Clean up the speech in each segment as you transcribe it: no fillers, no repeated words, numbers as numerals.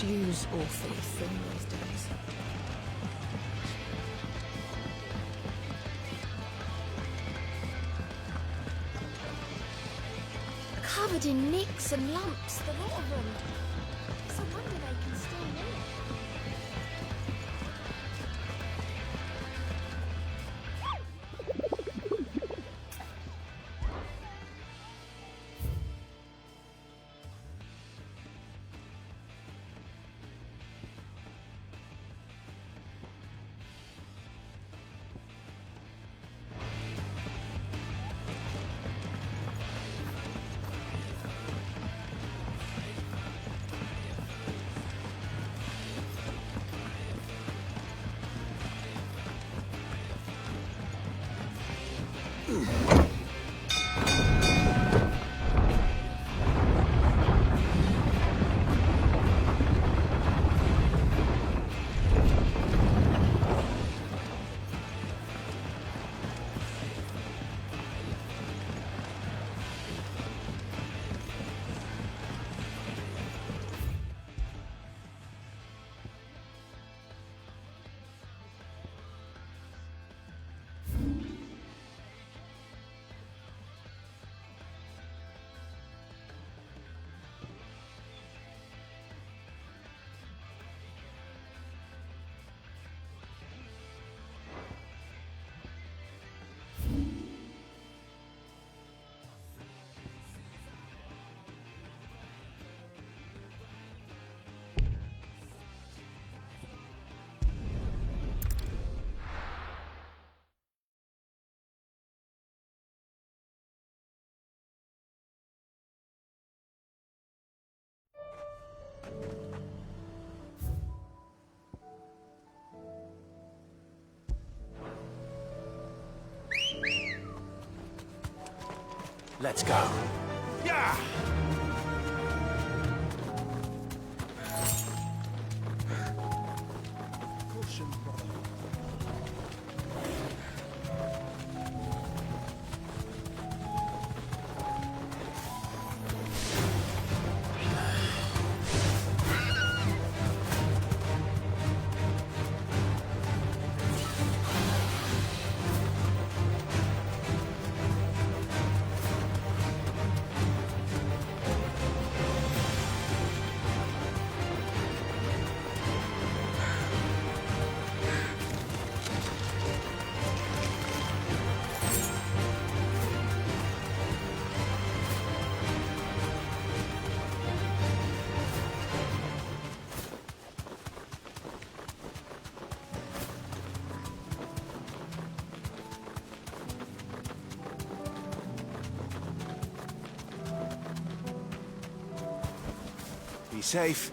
Stew's awfully thin these days. Covered in nicks and lumps, the lot of them. It's a wonder they can still live. Let's go. Yeah! Caution, brother. Be safe.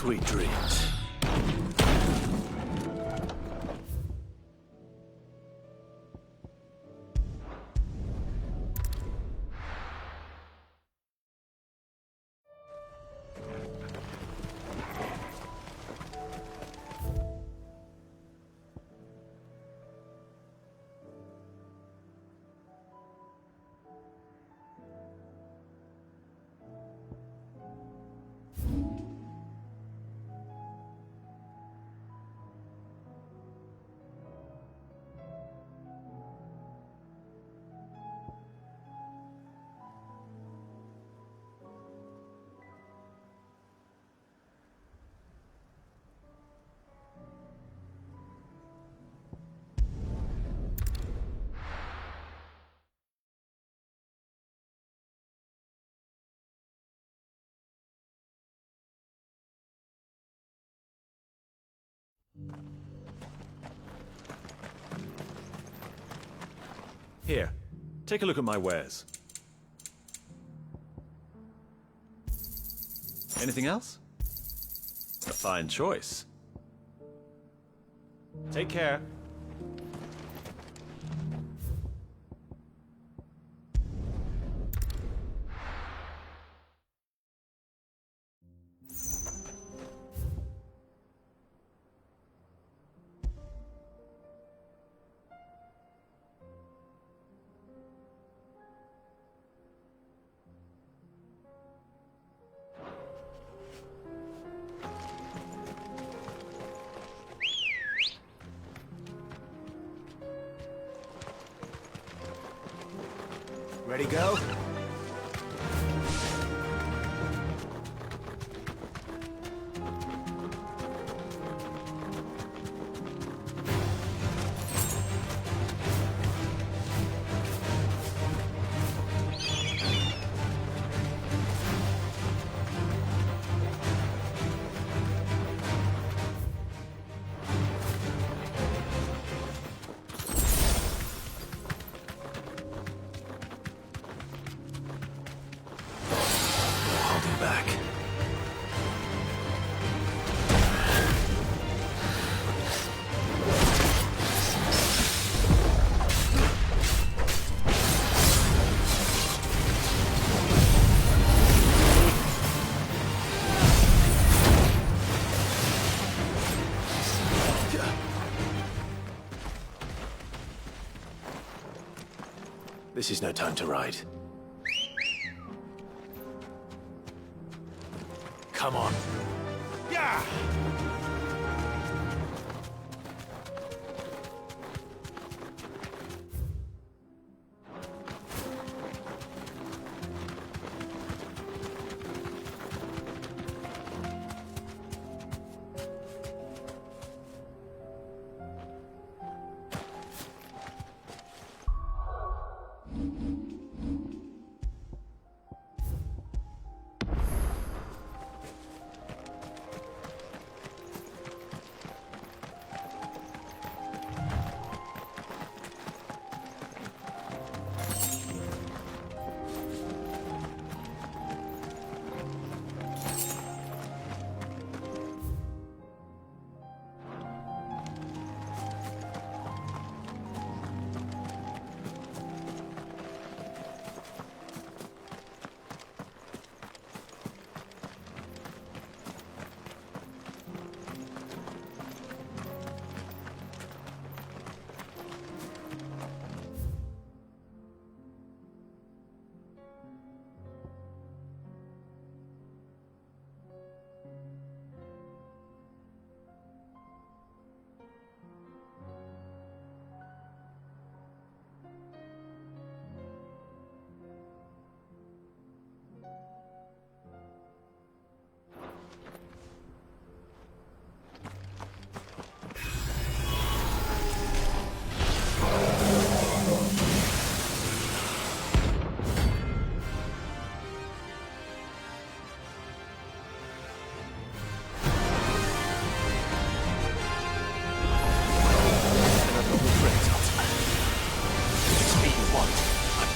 Sweet dreams. Here, take a look at my wares. Anything else? A fine choice. Take care. Ready, go? Back. This is no time to ride. Come on. Yeah!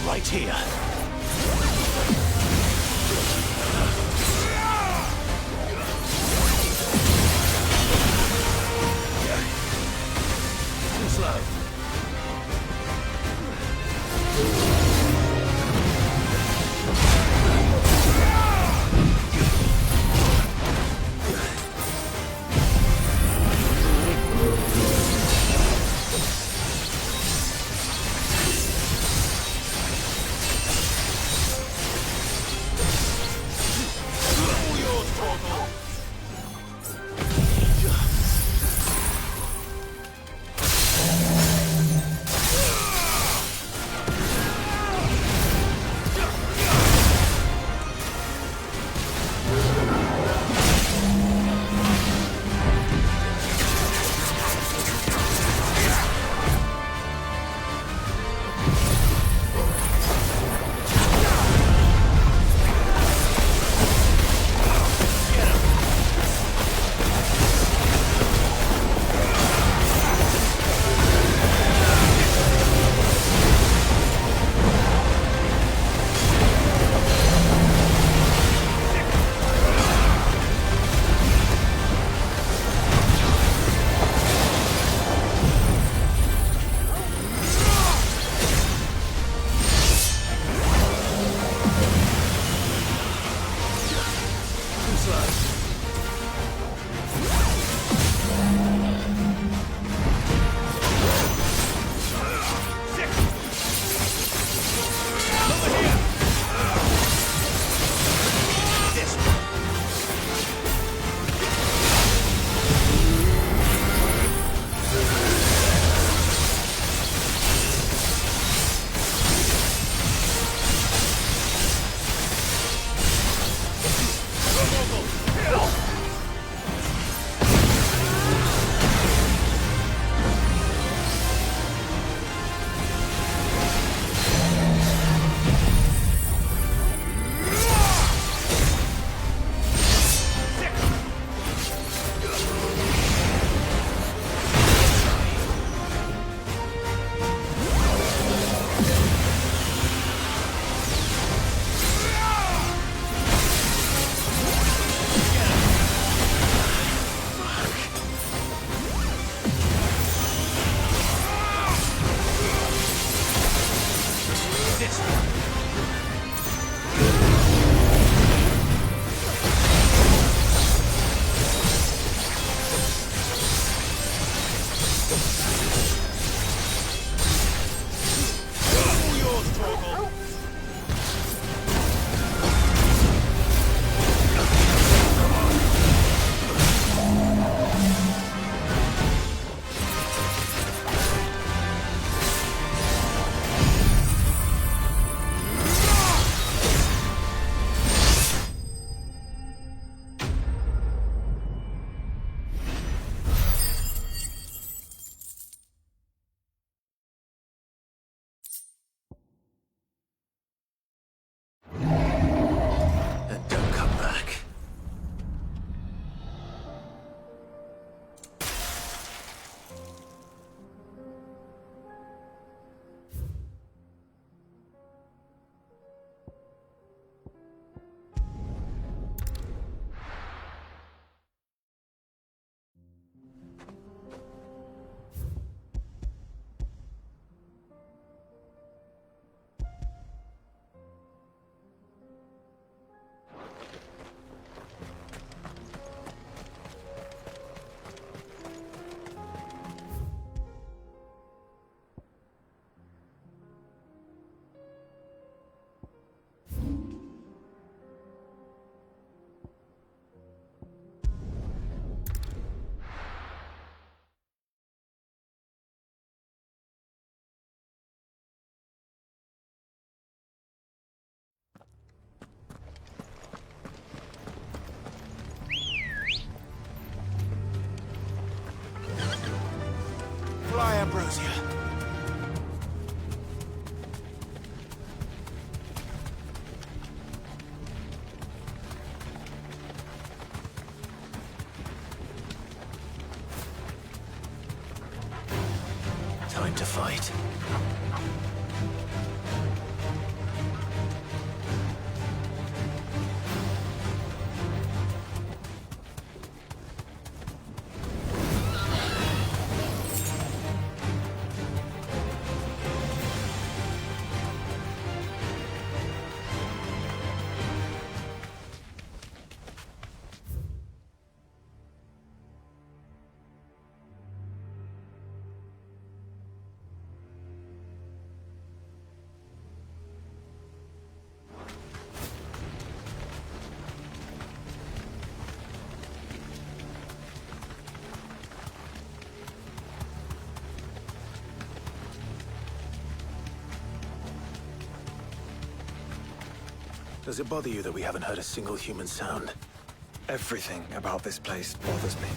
Right here. slow. Ambrosia. Time to fight. Does it bother you that we haven't heard a single human sound? Everything about this place bothers me.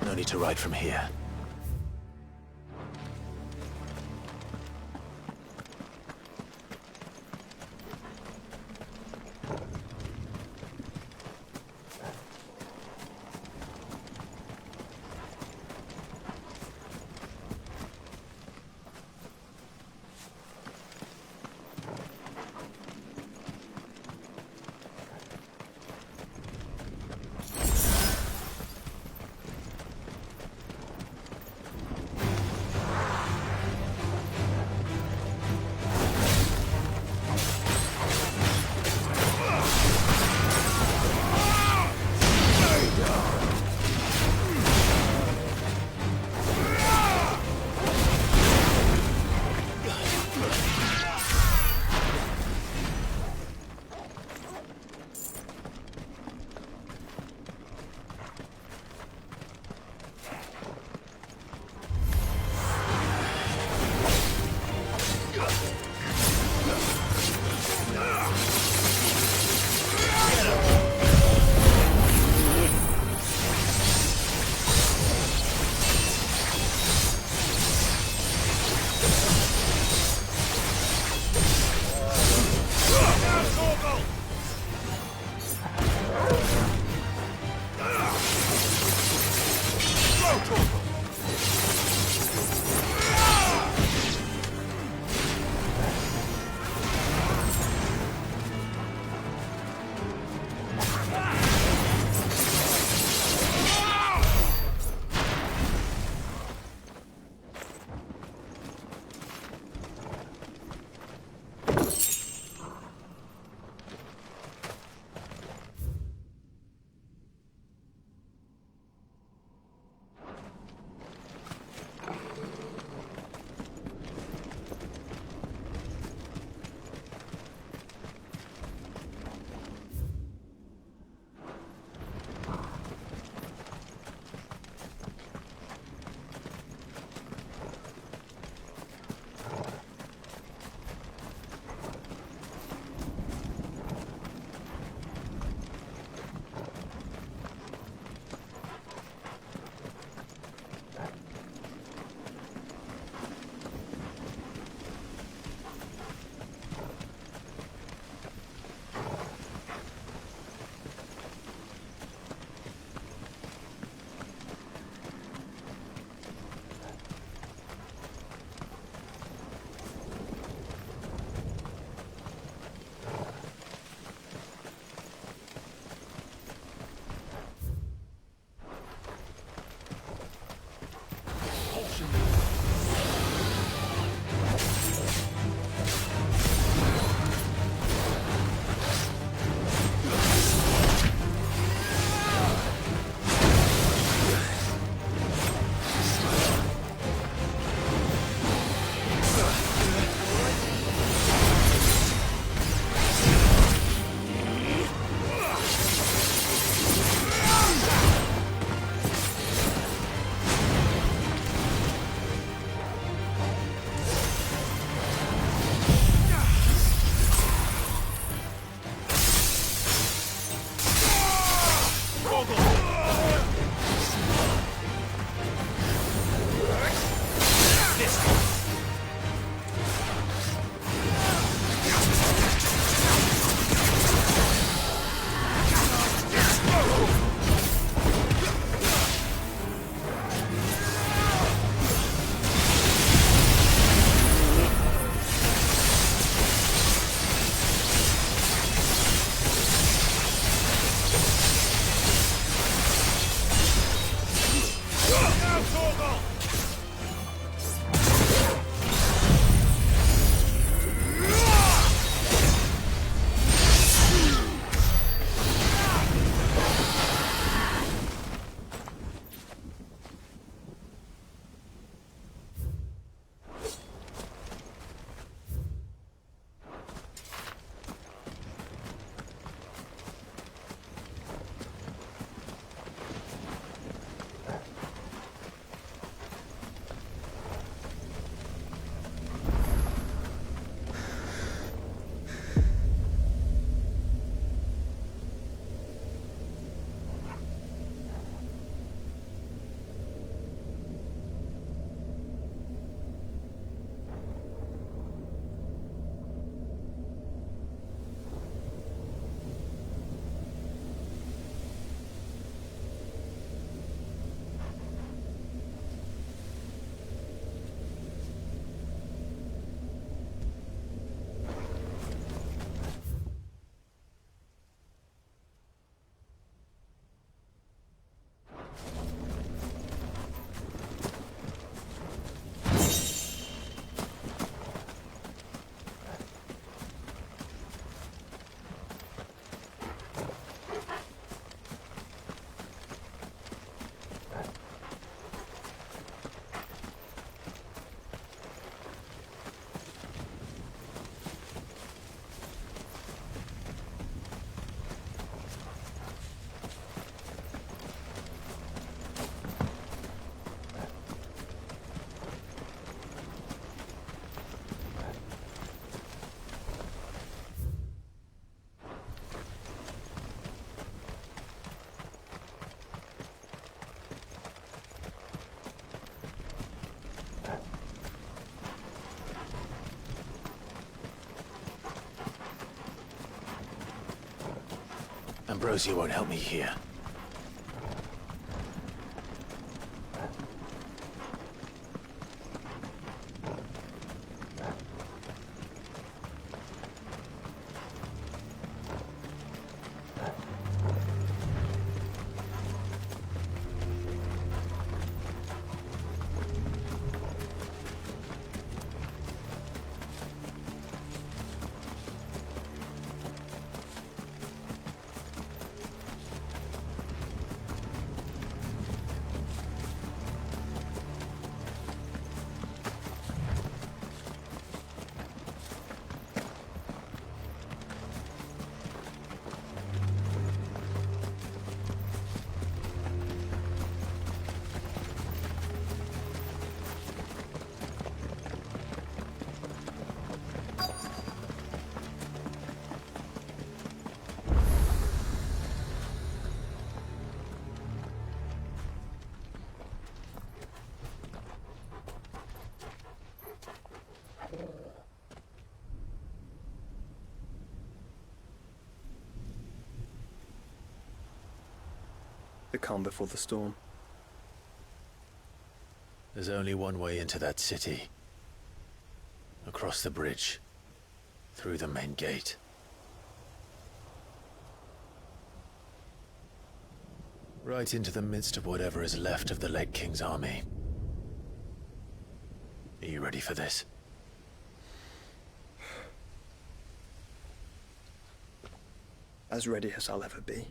No need to ride from here. Ambrosia won't help me here. The calm before the storm. There's only one way into that city. Across the bridge. Through the main gate. Right into the midst of whatever is left of the late King's army. Are you ready for this? As ready as I'll ever be.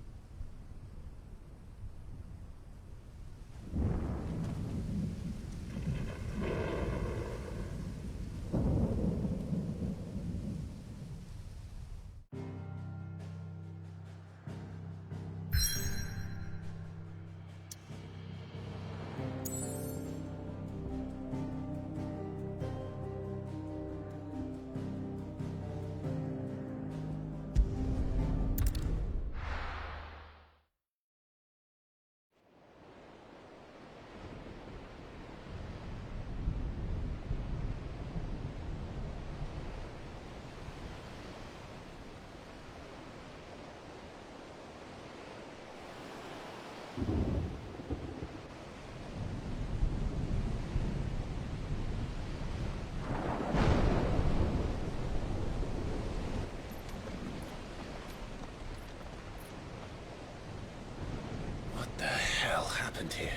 What the hell happened here?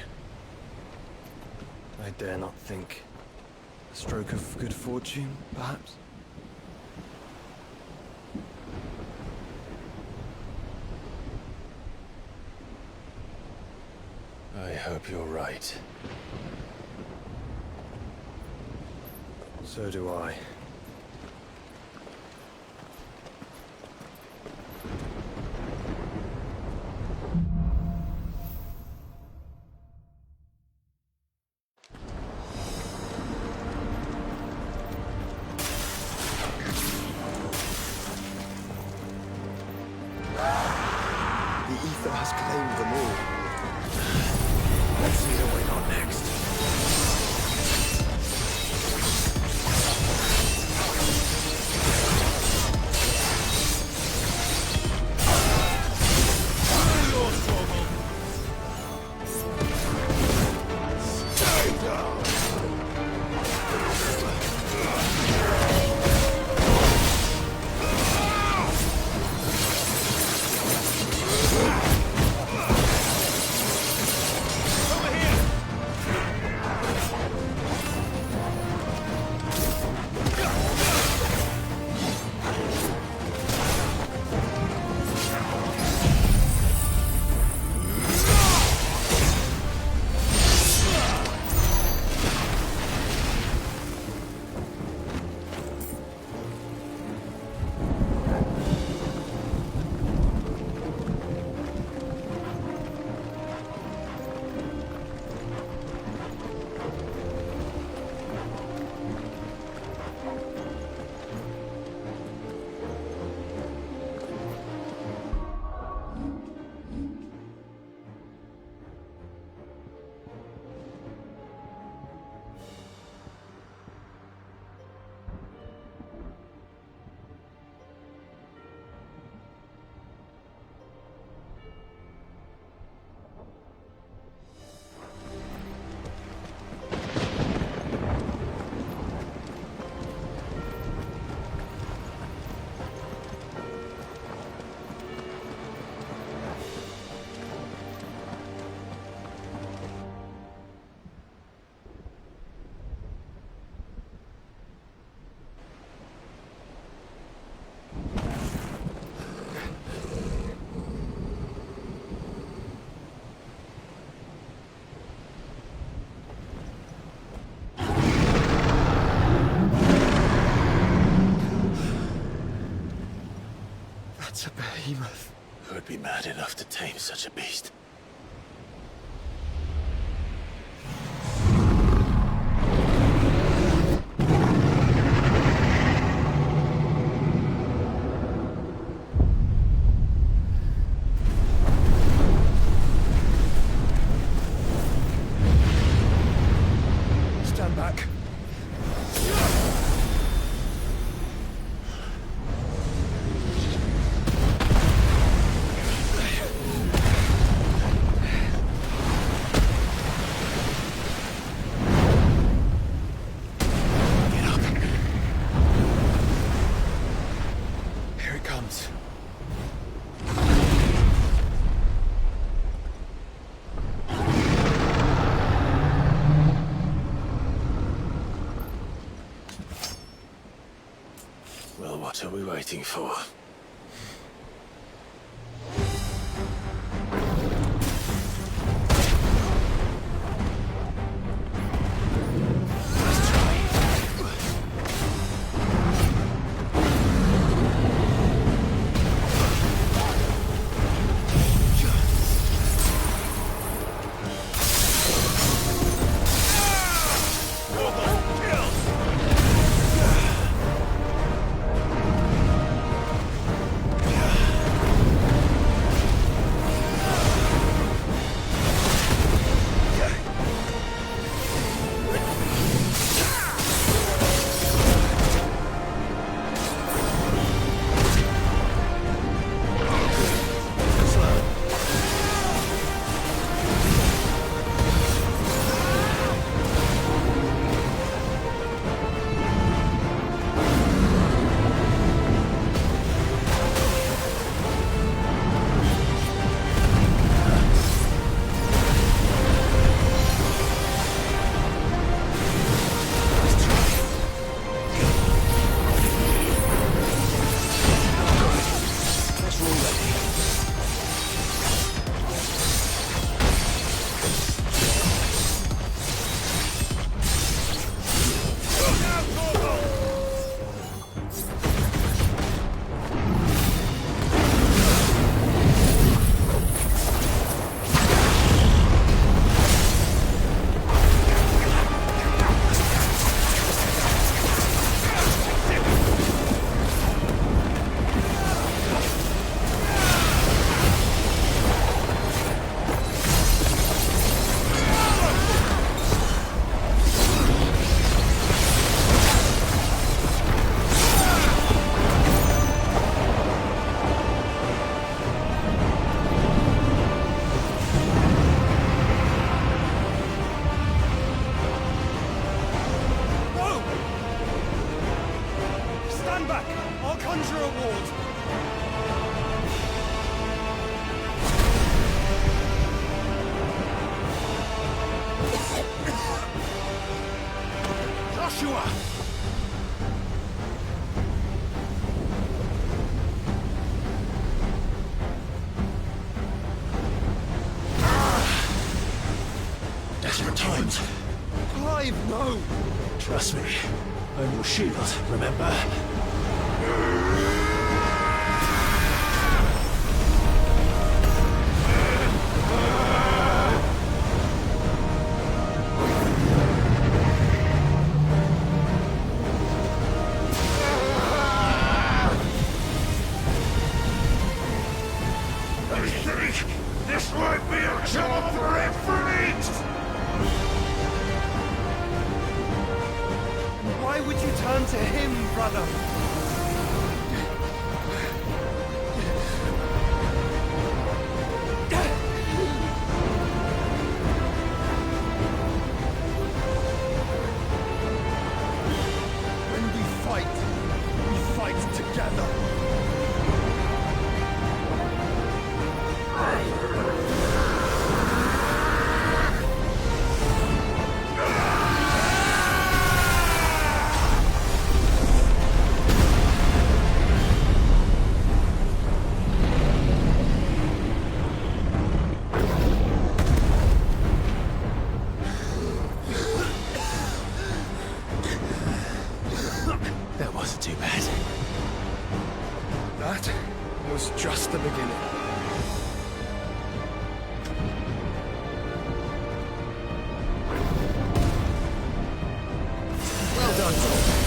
I dare not think. A stroke of good fortune, perhaps? I hope you're right. So do I. The ether has claimed them all. Let's see what we got next. It's a behemoth. Who would be mad enough to tame such a beast? Stand back. Get up. Here it comes. Well, what are we waiting for? Stand back! I'll conjure a ward! Joshua! Desperate times. Clive, no! Trust me. I'm your shield, remember? I think this might be a job for Ifrit! Why would you turn to him, brother? When we fight together. That wasn't too bad. That was just the beginning. Well done, Tom.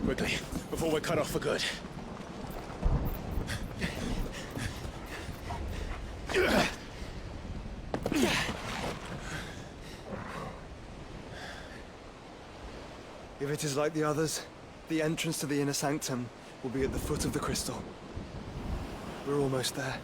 Quickly, before we're cut off for good. If it is like the others, the entrance to the inner sanctum will be at the foot of the crystal. We're almost there.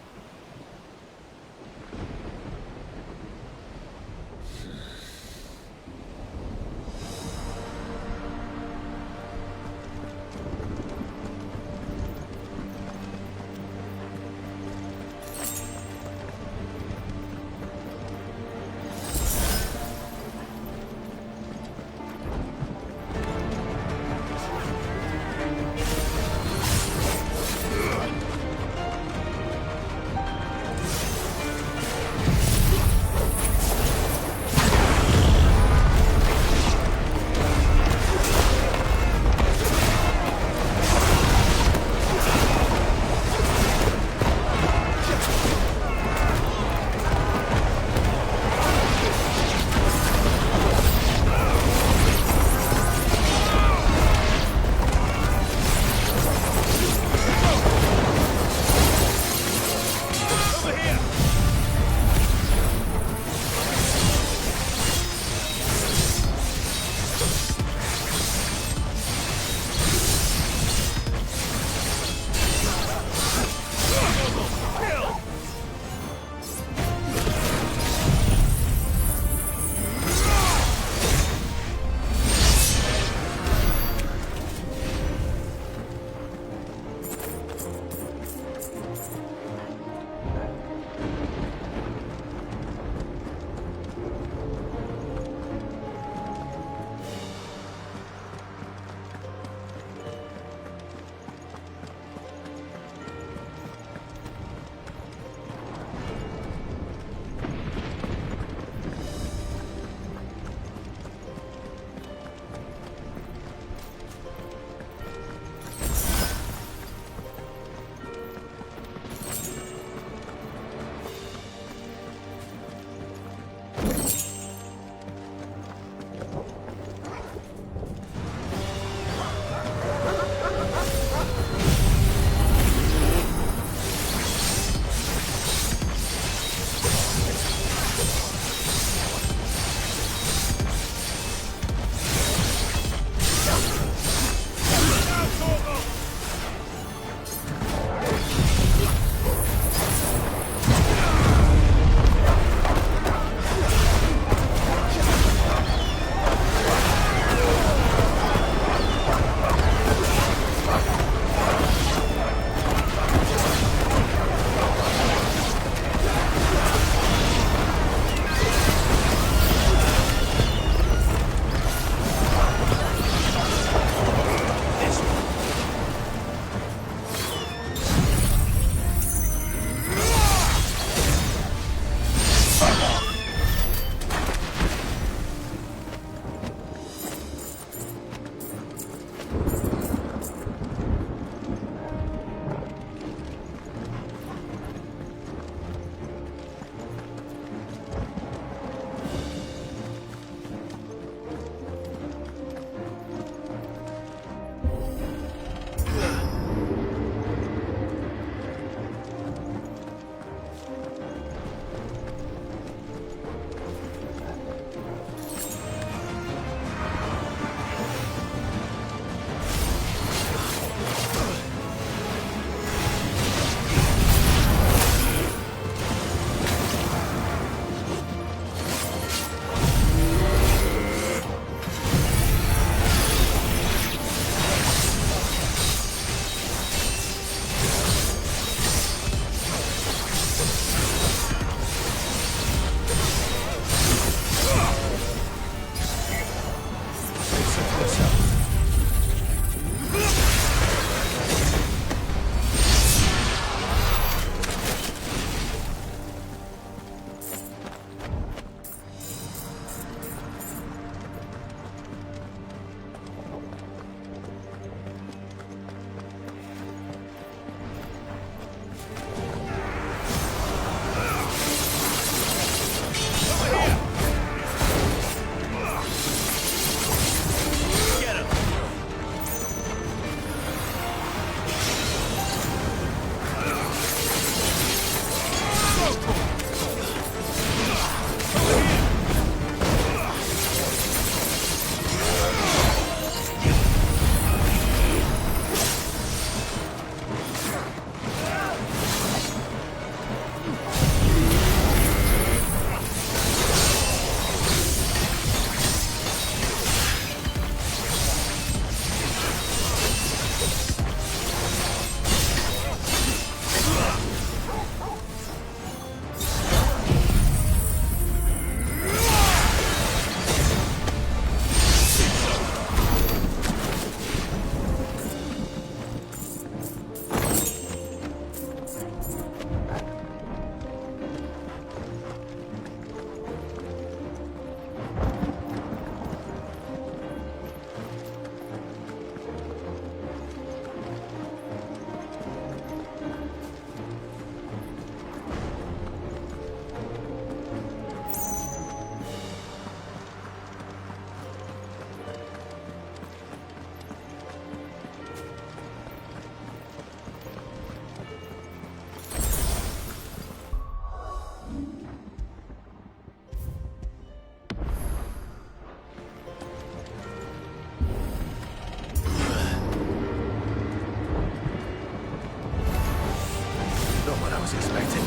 expecting.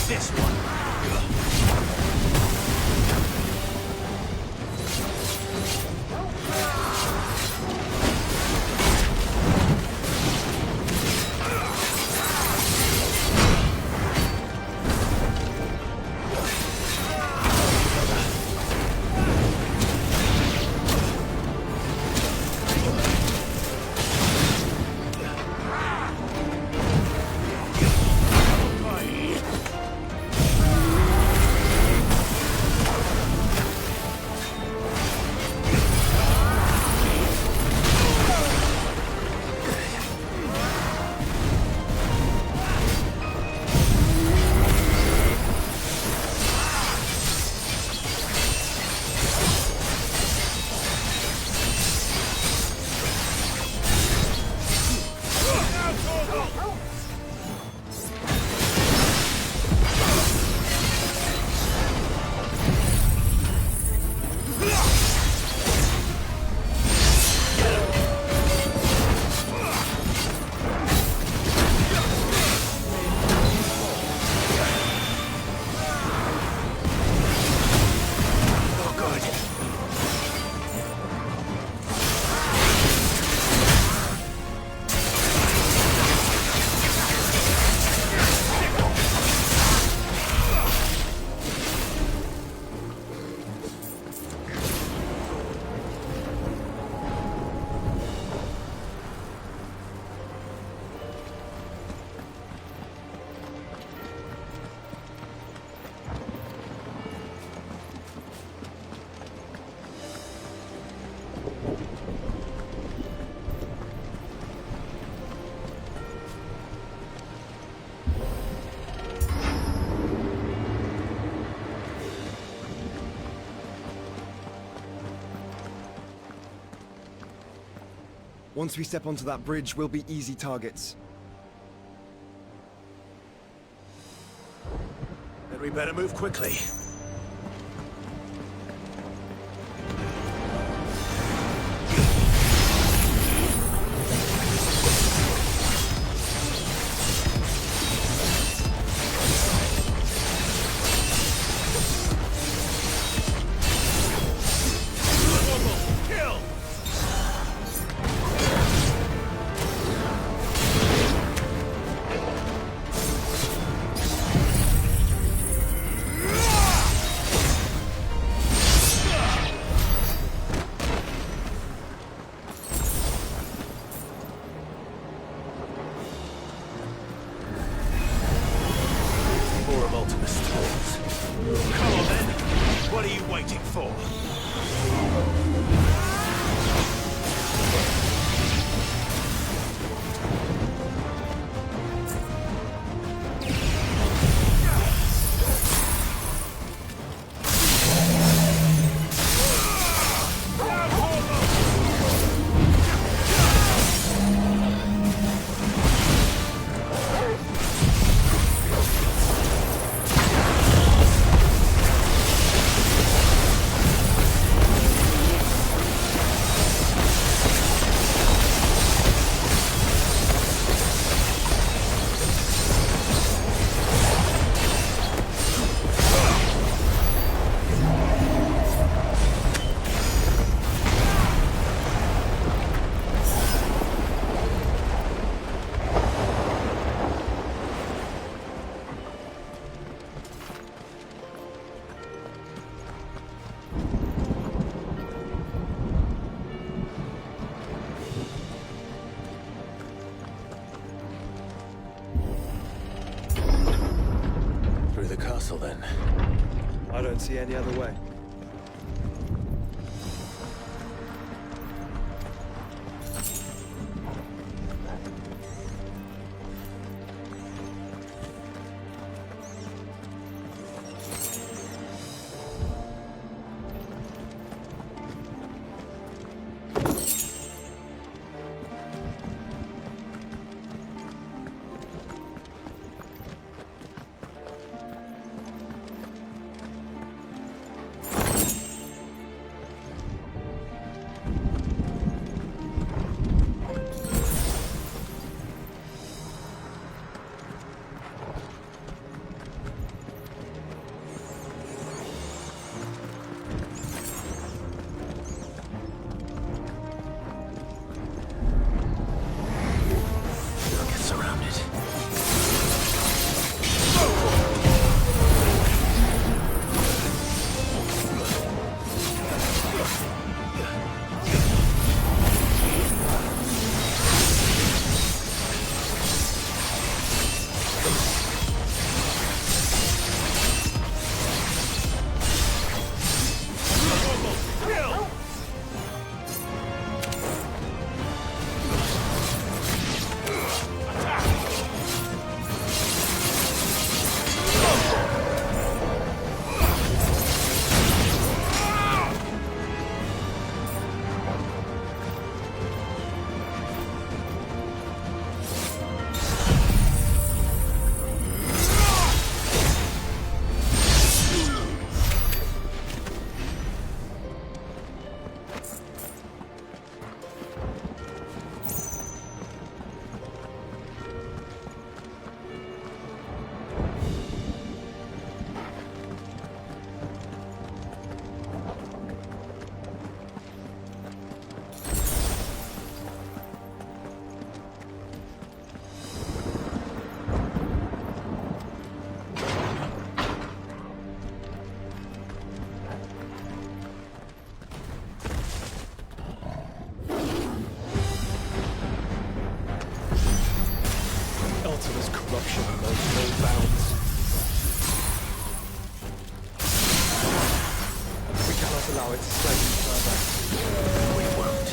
This one. Once we step onto that bridge, we'll be easy targets. Then we better move quickly. What are you waiting for? Through the castle, then. I don't see any other way. Artemis' corruption knows no bounds. We cannot allow it to spread any further. We won't.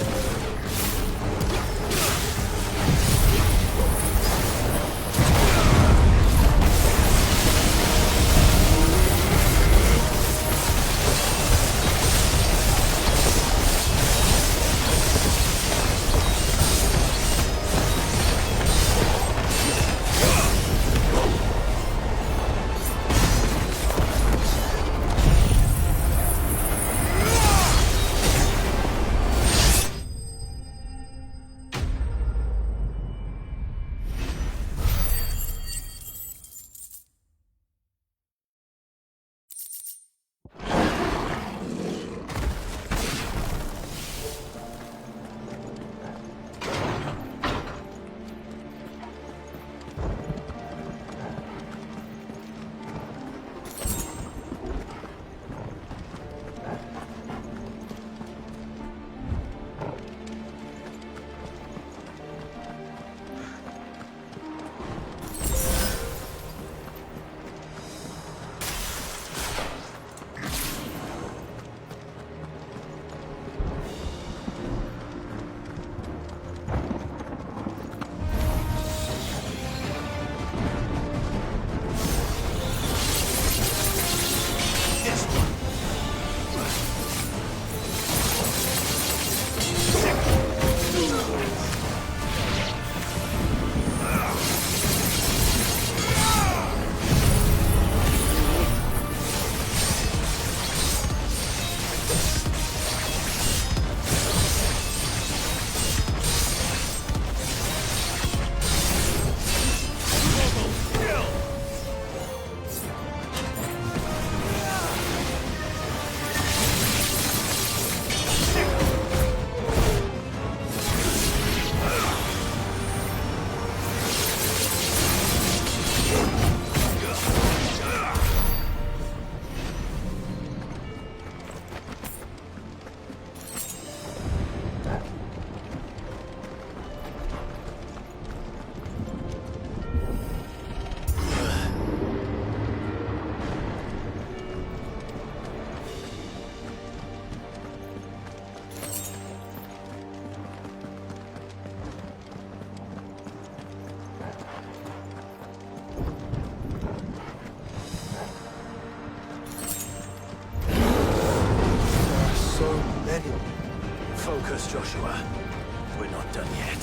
Focus, Joshua. We're not done yet.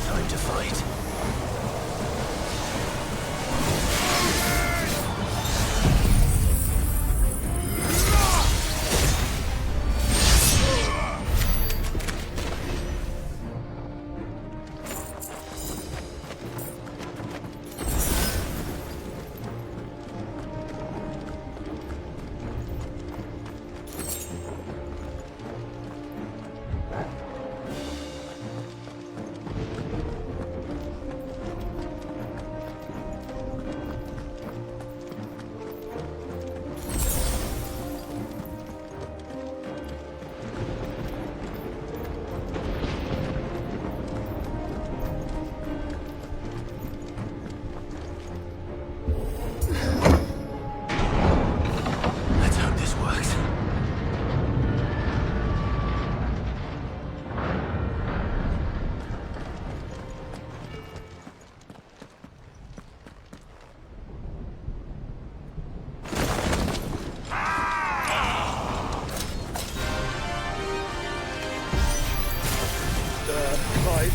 Time to fight. Let's hope this works. Right.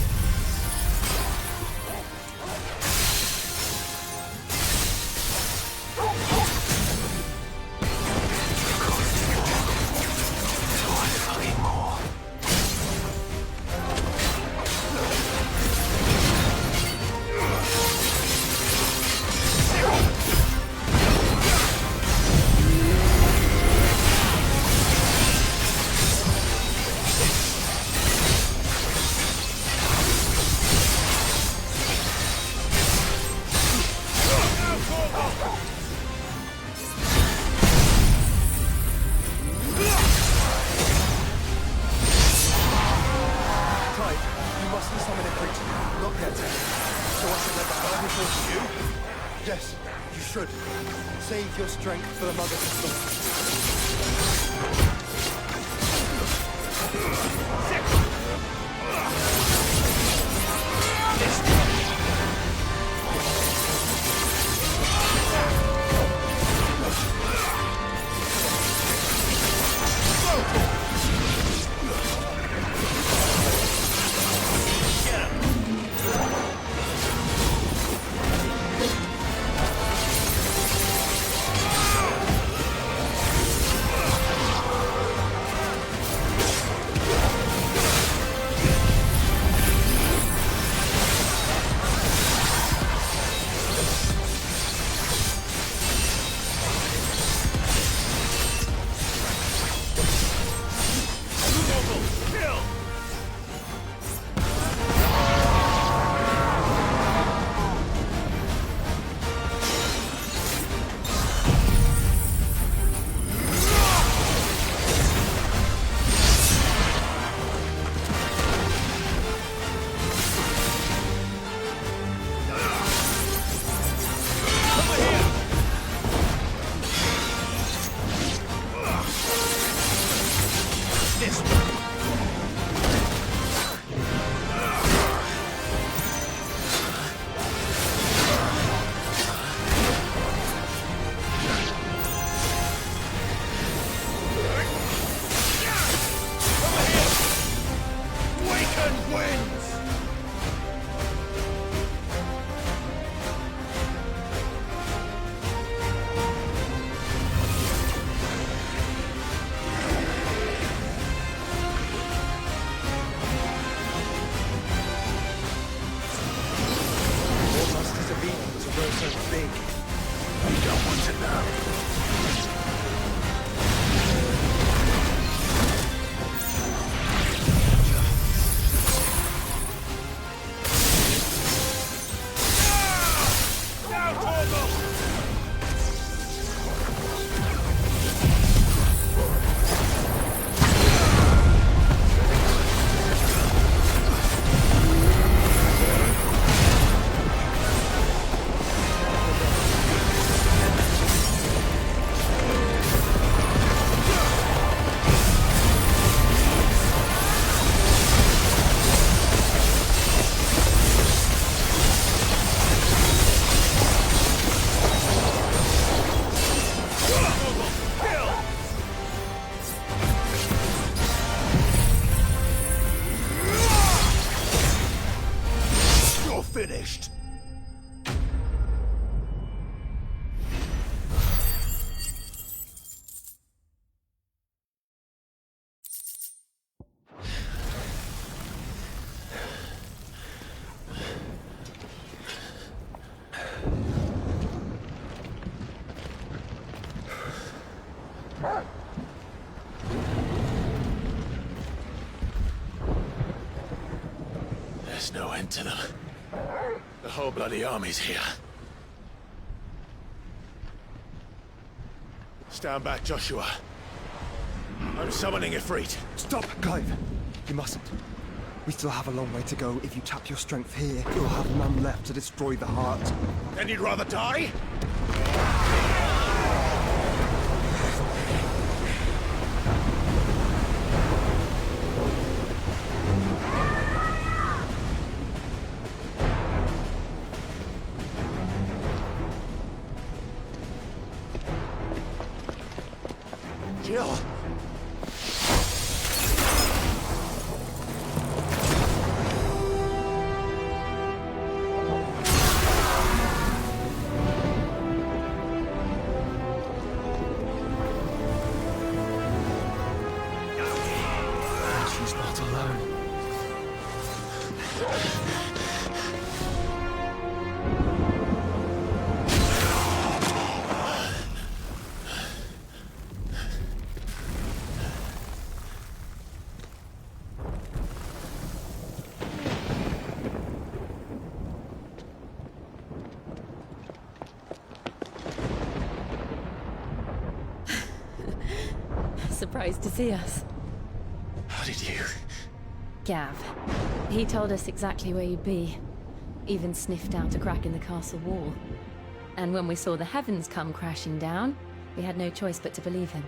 Yes, you should. Save your strength for the Mother Crystal. Finished. There's no end to them. The whole bloody army's here. Stand back, Joshua. I'm summoning Ifrit. Stop, Clive! You mustn't. We still have a long way to go. If you tap your strength here, you'll have none left to destroy the heart. Then you'd rather die? Jill! She's not alone. Surprised to see us. How did you? Gav. He told us exactly where you'd be. Even sniffed out a crack in the castle wall. And when we saw the heavens come crashing down, we had no choice but to believe him.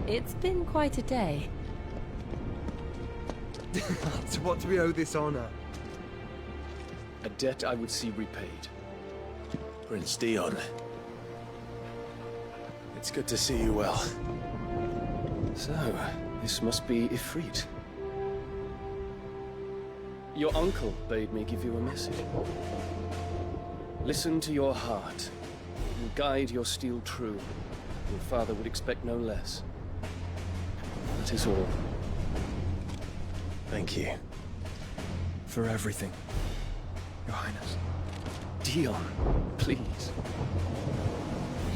It's been quite a day. To what do we owe this honor? A debt I would see repaid. Prince Dion. It's good to see you well. So, this must be Ifrit. Your uncle bade me give you a message. Listen to your heart, and guide your steel true. Your father would expect no less. That is all. Thank you. For everything, Your Highness. Dion, please.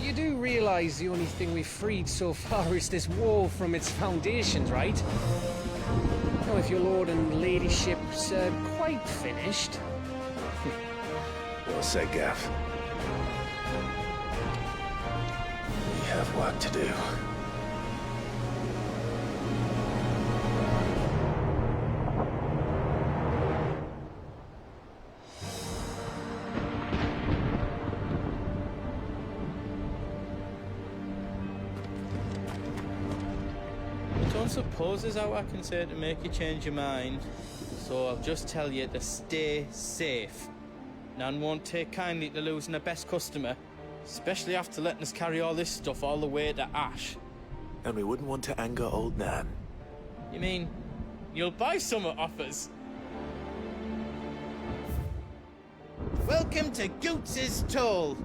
You do realize the only thing we've freed so far is this wall from its foundations, right? Now, if your lord and ladyship's quite finished... Well said, Gav. We have work to do. I don't suppose there's out I can say to make you change your mind. So I'll just tell you to stay safe. Nan won't take kindly to losing her best customer, especially after letting us carry all this stuff all the way to Ash. And we wouldn't want to anger old Nan. You mean, you'll buy some off us? Welcome to Goots's Toll!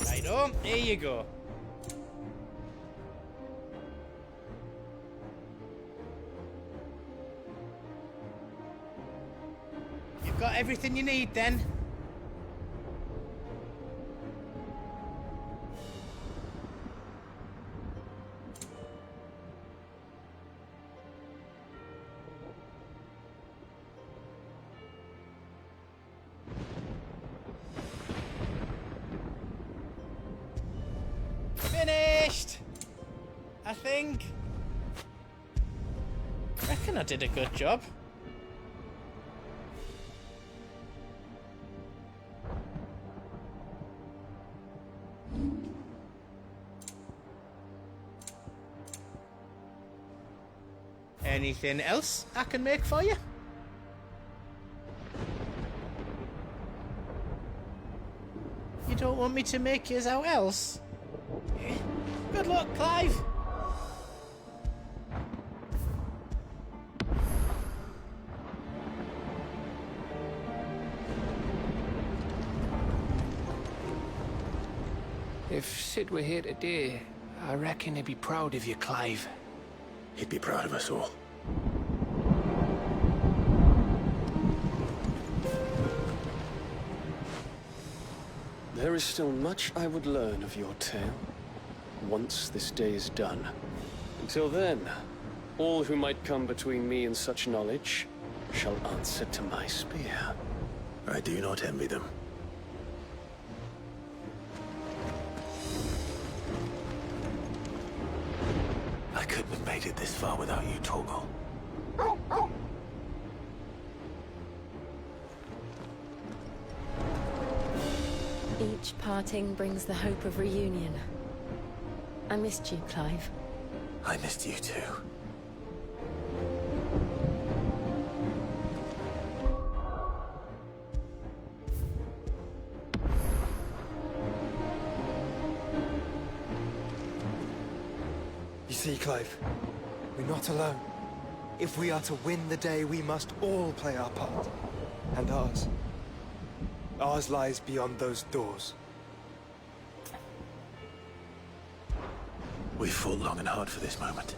Righto, here you go. You've got everything you need then? Finished! I think. Reckon I did a good job. Anything else I can make for you? You don't want me to make yours out else? Good luck, Clive! If Sid were here today, I reckon he'd be proud of you, Clive. He'd be proud of us all. There is still much I would learn of your tale, once this day is done. Until then, all who might come between me and such knowledge shall answer to my spear. I do not envy them. I couldn't have made it this far without you, Torgal. Each parting brings the hope of reunion. I missed you, Clive. I missed you too. You see, Clive, we're not alone. If we are to win the day, we must all play our part. And ours. Ours lies beyond those doors. We've fought long and hard for this moment.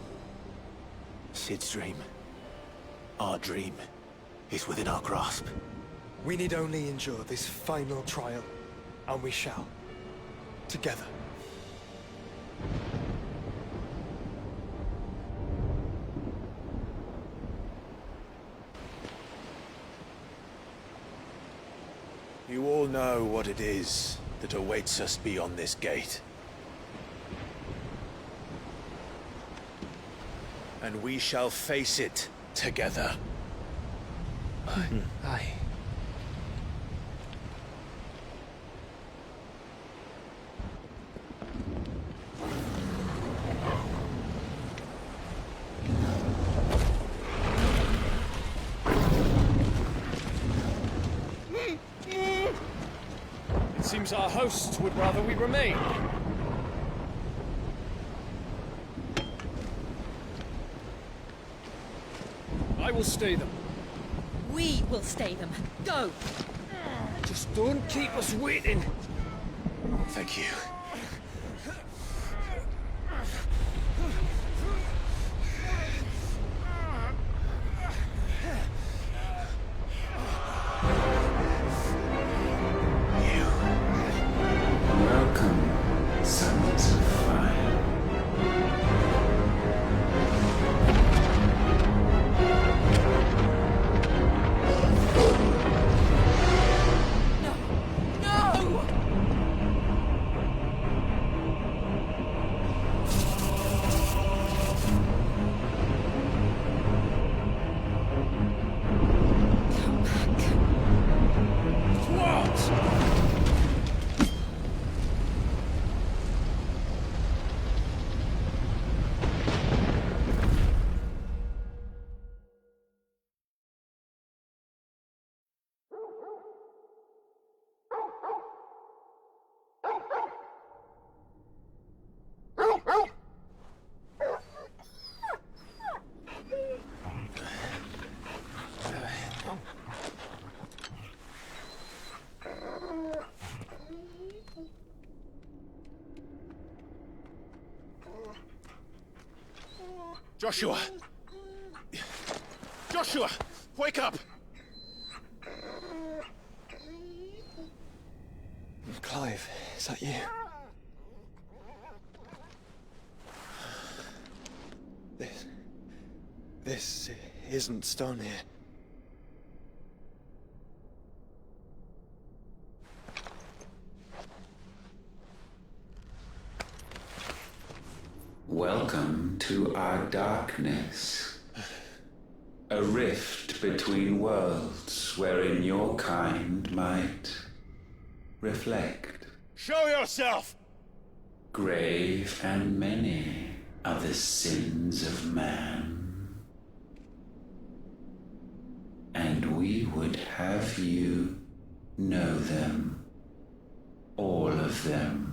Sid's dream, our dream, is within our grasp. We need only endure this final trial, and we shall. Together. You all know what it is that awaits us beyond this gate. And we shall face it together. Aye. It seems our host would rather we remain. I will stay them. We will stay them. Go! Just don't keep us waiting. Thank you. Welcome, sons of fire. Joshua! Joshua! Wake up! Clive, is that you? This isn't stone here. Welcome to our darkness. A rift between worlds wherein your kind might reflect. Show yourself! Grave and many are the sins of man. And we would have you know them. All of them.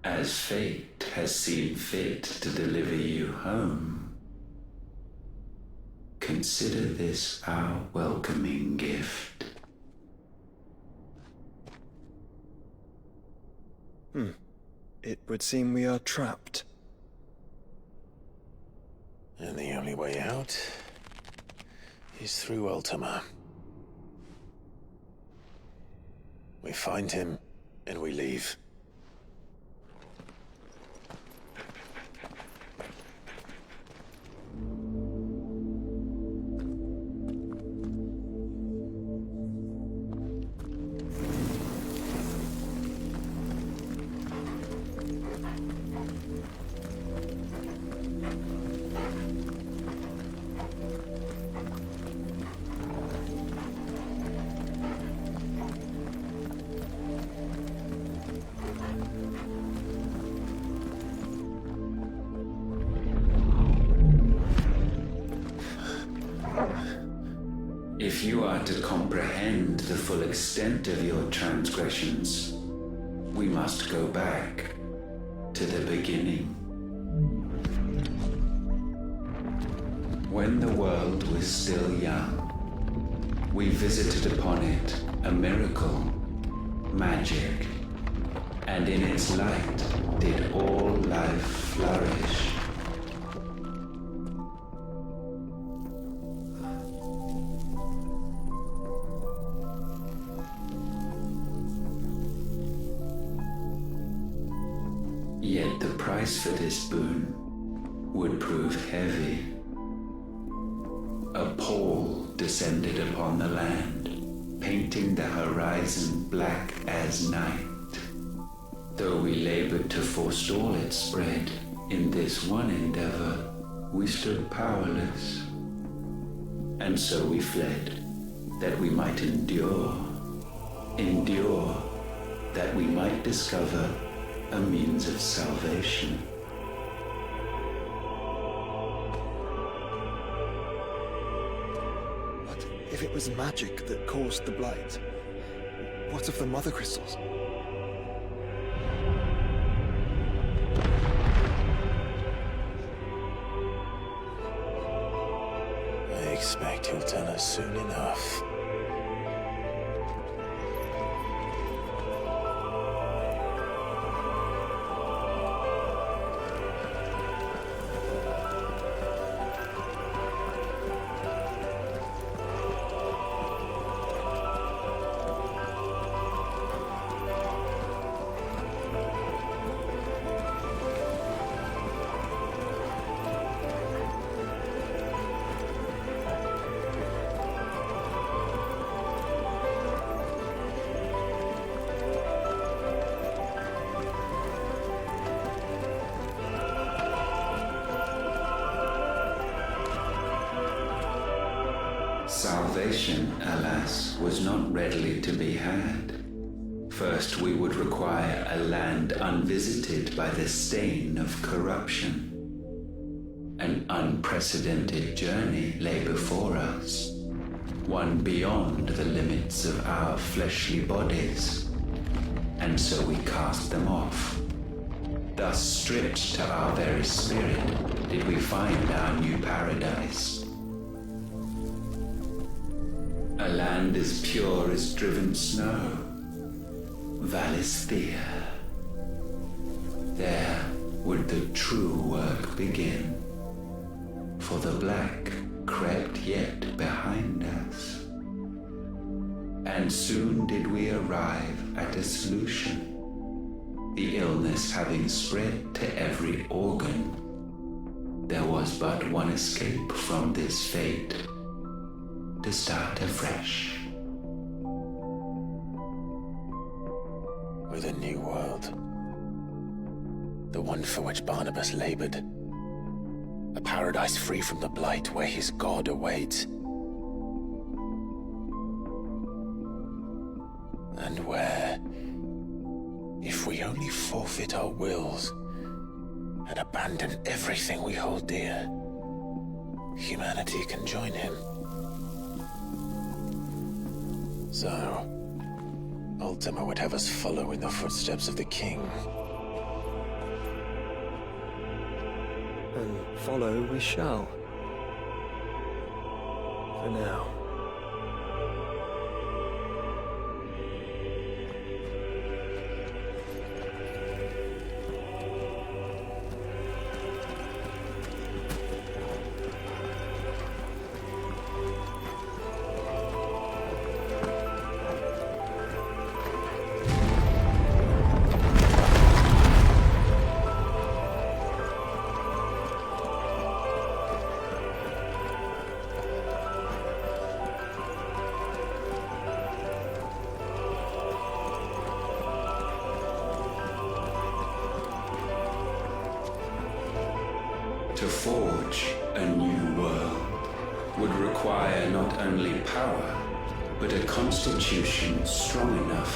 As fate has seen fit to deliver you home, consider this our welcoming gift. It would seem we are trapped. And the only way out is through Ultima. We find him, and we leave. If you are to comprehend the full extent of your transgressions, we must go back to the beginning. When the world was still young, we visited upon it a miracle, magic, and in its light did all life flourish. Yet the price for this boon would prove heavy. A pall descended upon the land, painting the horizon black as night. Though we labored to forestall its spread, in this one endeavor we stood powerless. And so we fled, that we might endure, that we might discover a means of salvation. But if it was magic that caused the blight, what of the mother crystals? I expect he'll tell us soon enough. Salvation, alas, was not readily to be had. First, we would require a land unvisited by the stain of corruption. An unprecedented journey lay before us, one beyond the limits of our fleshly bodies, and so we cast them off. Thus, stripped to our very spirit, did we find our new paradise. A land as pure as driven snow, Valisthea. There would the true work begin, for the black crept yet behind us. And soon did we arrive at a solution. The illness having spread to every organ, there was but one escape from this fate, to start afresh. With a new world. The one for which Barnabas labored. A paradise free from the blight where his God awaits. And where, if we only forfeit our wills and abandon everything we hold dear, humanity can join him. So, Ultima would have us follow in the footsteps of the king. And follow we shall. For now. To forge a new world would require not only power, but a constitution strong enough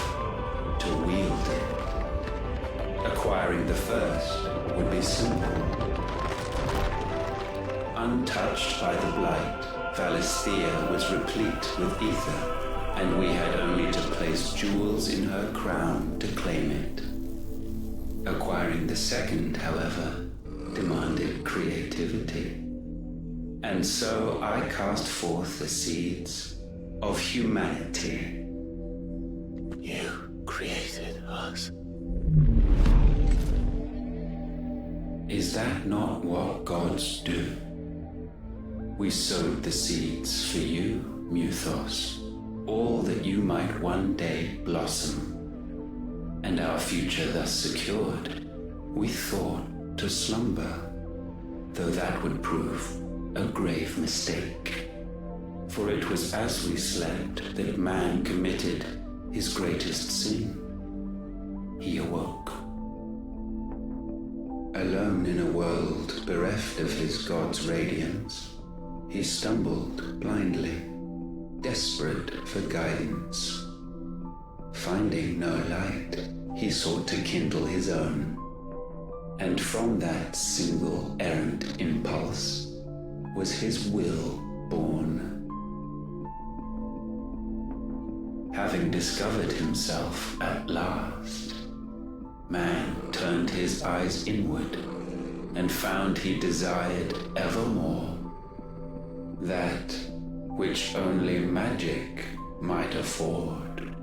to wield it. Acquiring the first would be simple. Untouched by the blight, Valisthea was replete with ether, and we had only to place jewels in her crown to claim it. Acquiring the second, however, demanded creativity. And so I cast forth the seeds, of humanity. You created us. Is that not what gods do? We sowed the seeds for you, Muthos, all that you might one day blossom. And our future thus secured, we thought to slumber, though that would prove a grave mistake. For it was as we slept that man committed his greatest sin. He awoke. Alone in a world bereft of his god's radiance, he stumbled blindly, desperate for guidance. Finding no light, he sought to kindle his own, and from that single errant impulse was his will born. Having discovered himself at last, man turned his eyes inward and found he desired evermore that which only magic might afford.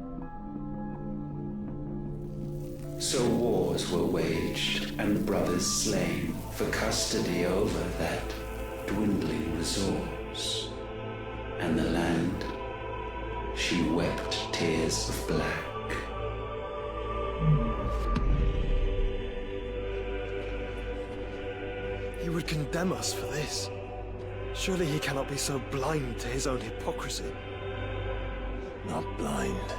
So wars were waged and brothers slain for custody over that dwindling resource, and the land, she wept tears of black. He would condemn us for this. Surely he cannot be so blind to his own hypocrisy. Not blind,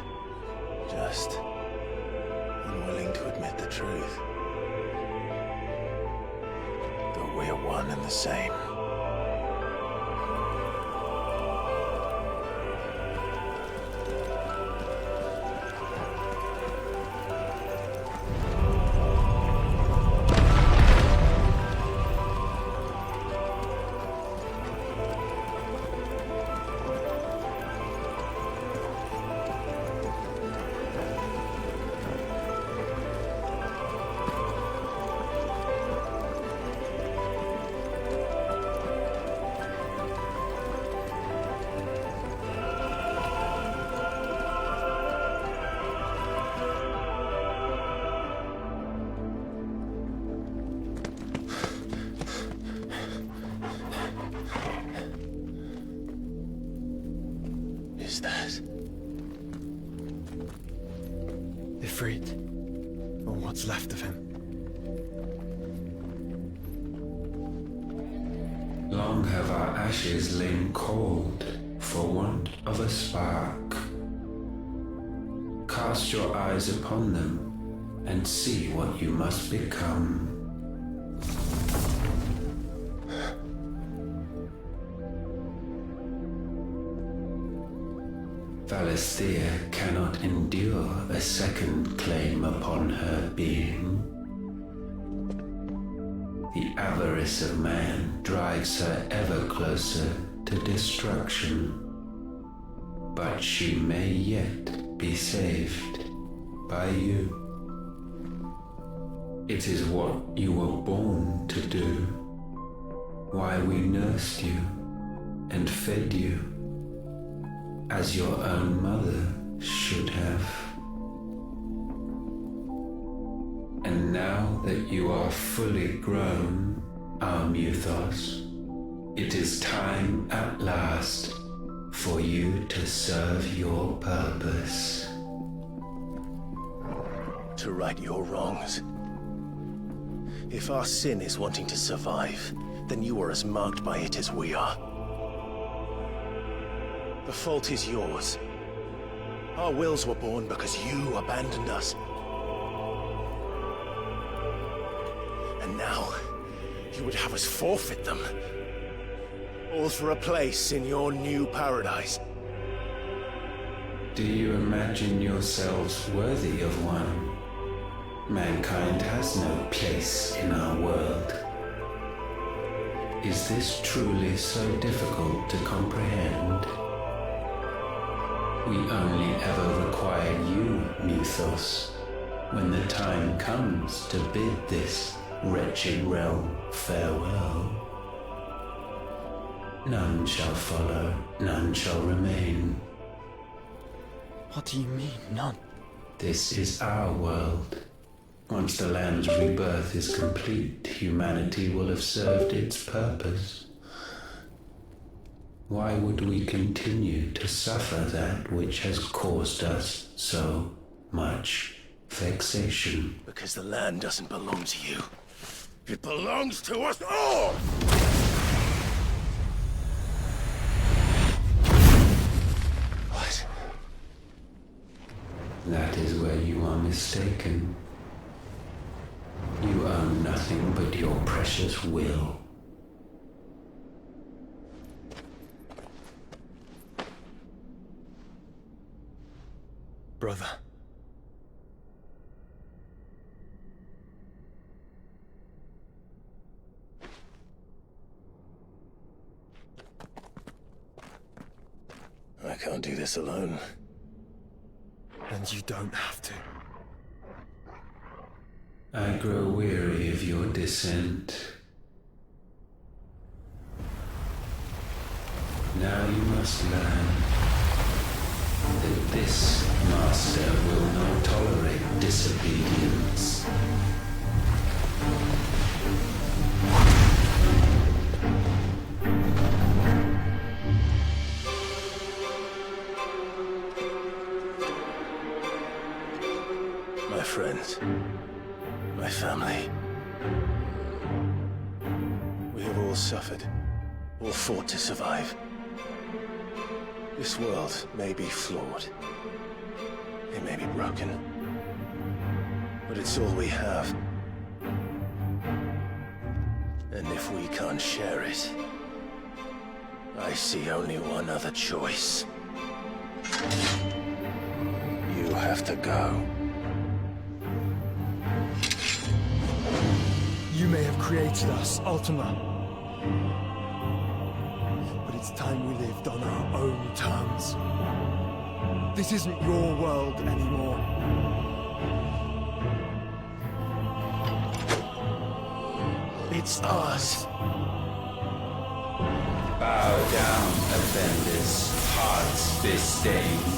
just unwilling to admit the truth. Though we're one and the same. Is that Ifrit, or what's left of him? Long have our ashes lain cold for want of a spark. Cast your eyes upon them and see what you must become. Valisthea cannot endure a second claim upon her being. The avarice of man drives her ever closer to destruction. But she may yet be saved by you. It is what you were born to do, why we nursed you and fed you, as your own mother should have. And now that you are fully grown, our Muthos, it is time at last for you to serve your purpose. to right your wrongs? If our sin is wanting to survive, then you are as marked by it as we are. The fault is yours. Our wills were born because you abandoned us. And now, you would have us forfeit them. All for a place in your new paradise. Do you imagine yourselves worthy of one? Mankind has no place in our world. Is this truly so difficult to comprehend? We only ever require you, Muthos, when the time comes to bid this wretched realm farewell. None shall follow, none shall remain, What do you mean, none? This is our world. Once the land's rebirth is complete, humanity will have served its purpose. Why would we continue to suffer that which has caused us so much vexation? Because the land doesn't belong to you. It belongs to us all! What? That is where you are mistaken. You own nothing but your precious will. Brother. I can't do this alone. And you don't have to. I grow weary of your dissent. Now you must learn that this master will not tolerate disobedience. My friends, my family. We have all suffered, all fought to survive. This world may be flawed. It may be broken. But it's all we have. And if we can't share it, I see only one other choice. You have to go. You may have created us, Ultima. But it's time we lived on our own terms. This isn't your world anymore. It's ours. Bow down, offenders, hearts disdained.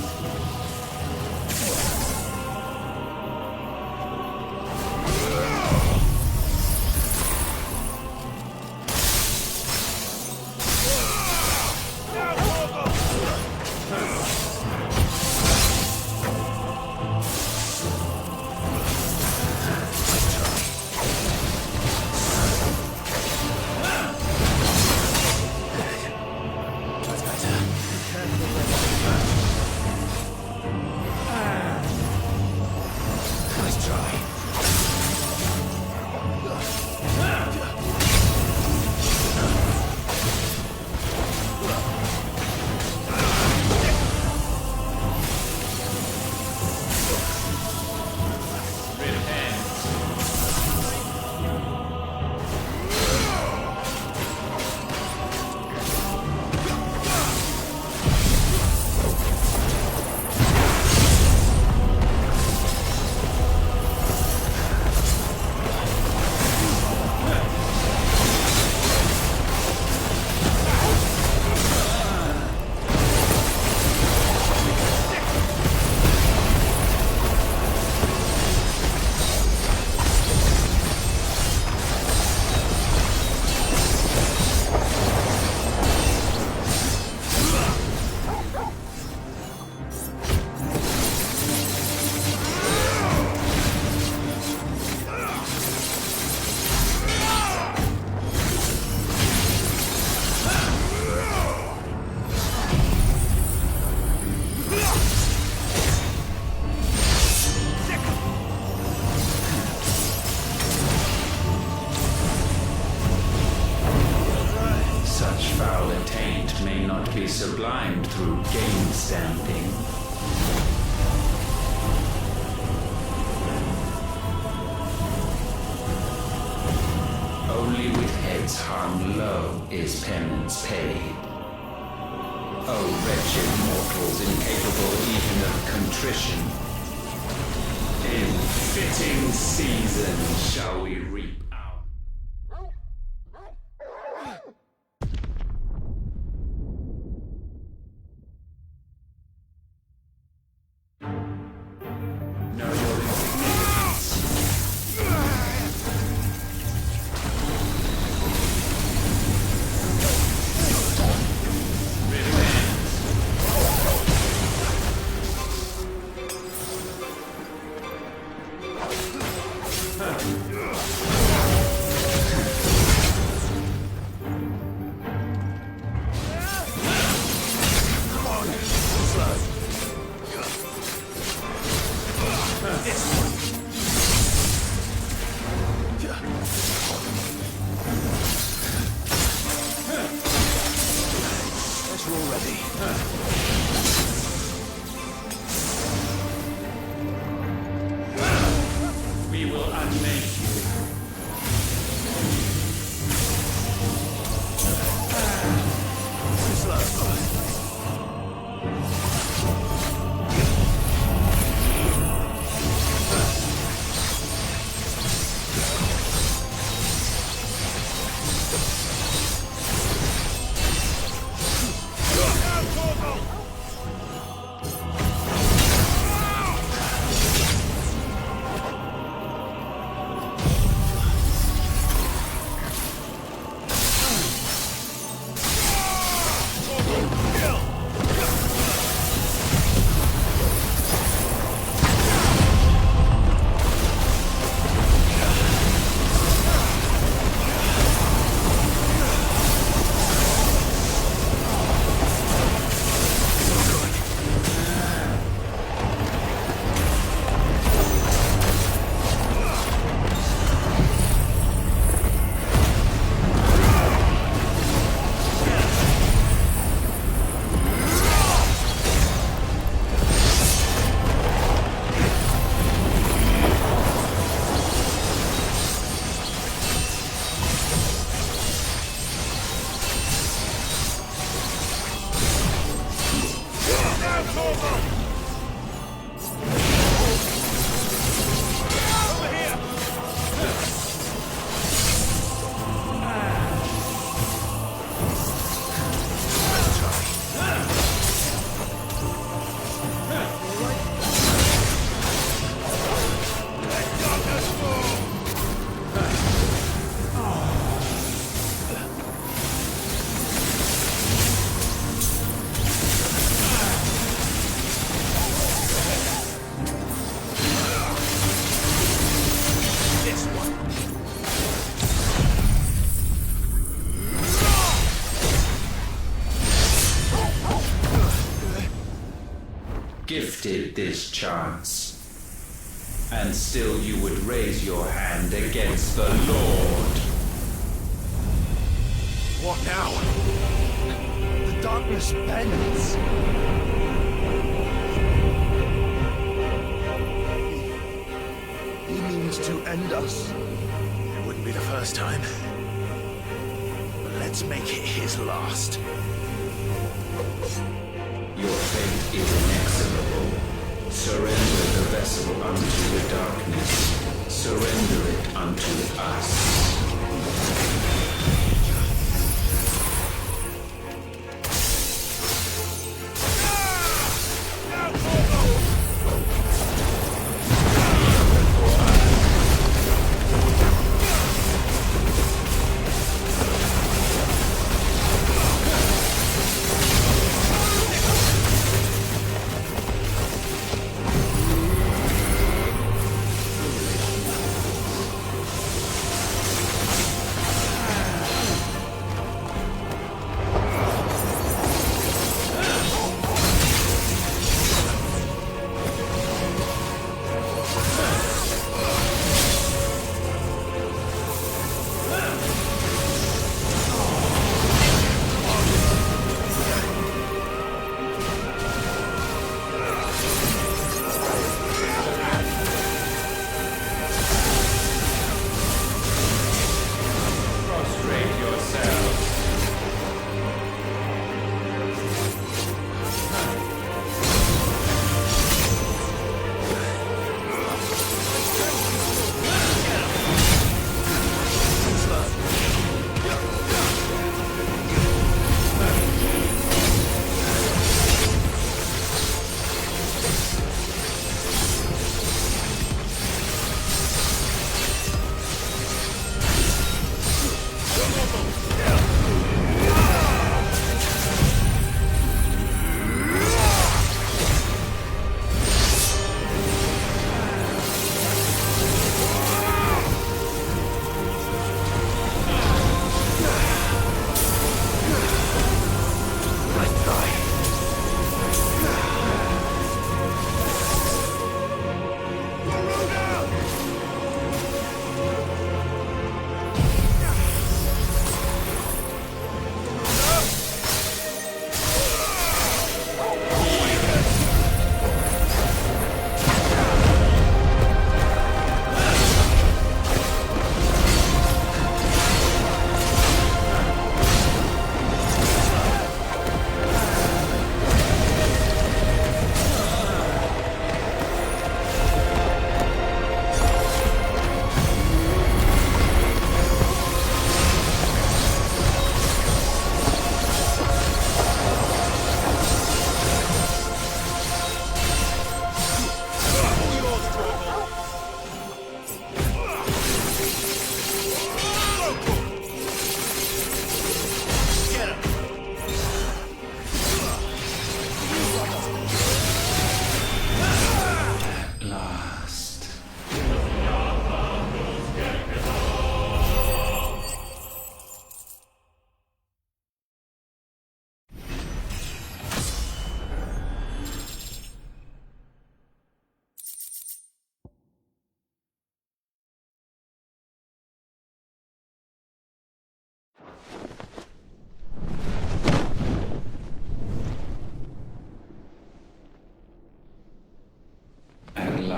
Sublimed through game stamping. Only with heads hung low is penance paid. Oh, wretched mortals incapable even of contrition. In fitting season shall we reap will unmake you. Gifted this chance, and still you would raise your hand against the Lord. What now? The darkness bends. He means to end us. It wouldn't be the first time. But let's make it his last. Your fate is inexorable. Surrender the vessel unto the darkness. Surrender it unto us.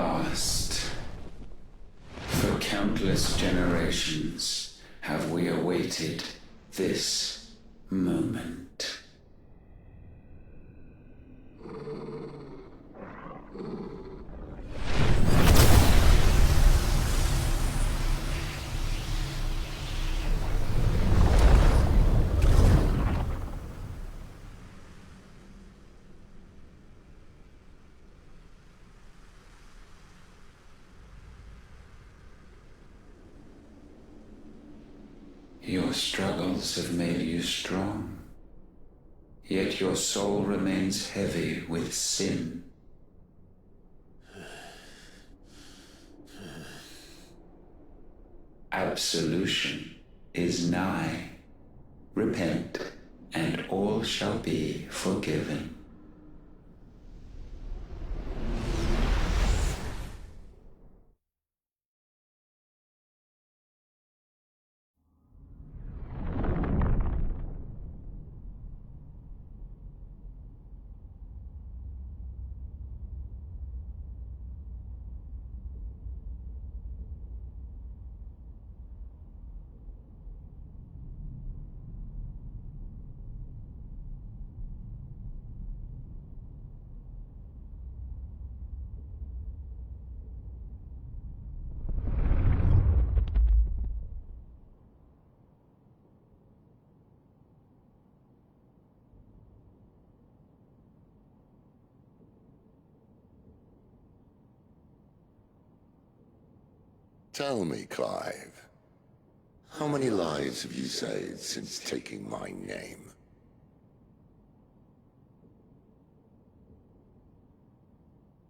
last. For countless generations have we awaited this moment. Your struggles have made you strong, yet your soul remains heavy with sin. Absolution is nigh. Repent, and all shall be forgiven. Tell me, Clive, how many lives have you saved since taking my name?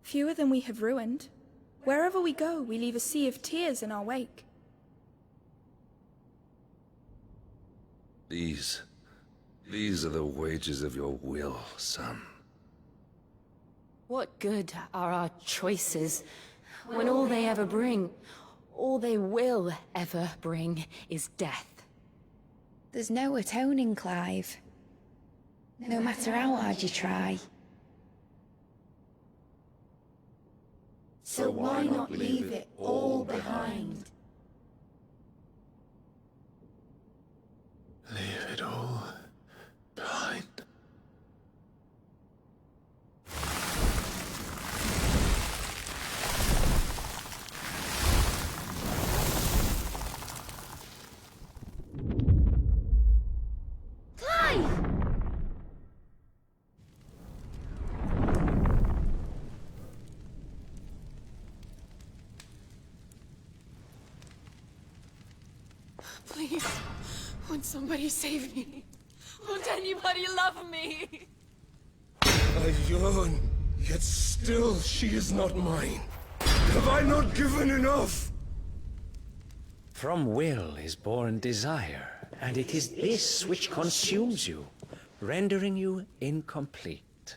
Fewer than we have ruined. Wherever we go, we leave a sea of tears in our wake. These are the wages of your will, son. What good are our choices when all they ever bring, all they will ever bring, is death? There's no atoning, Clive. No matter how hard you try. So why not leave it all behind? Leave it all behind. Please, won't somebody save me? Won't anybody love me? I yearn, yet still she is not mine. Have I not given enough? From will is born desire, and it is this which consumes you, rendering you incomplete.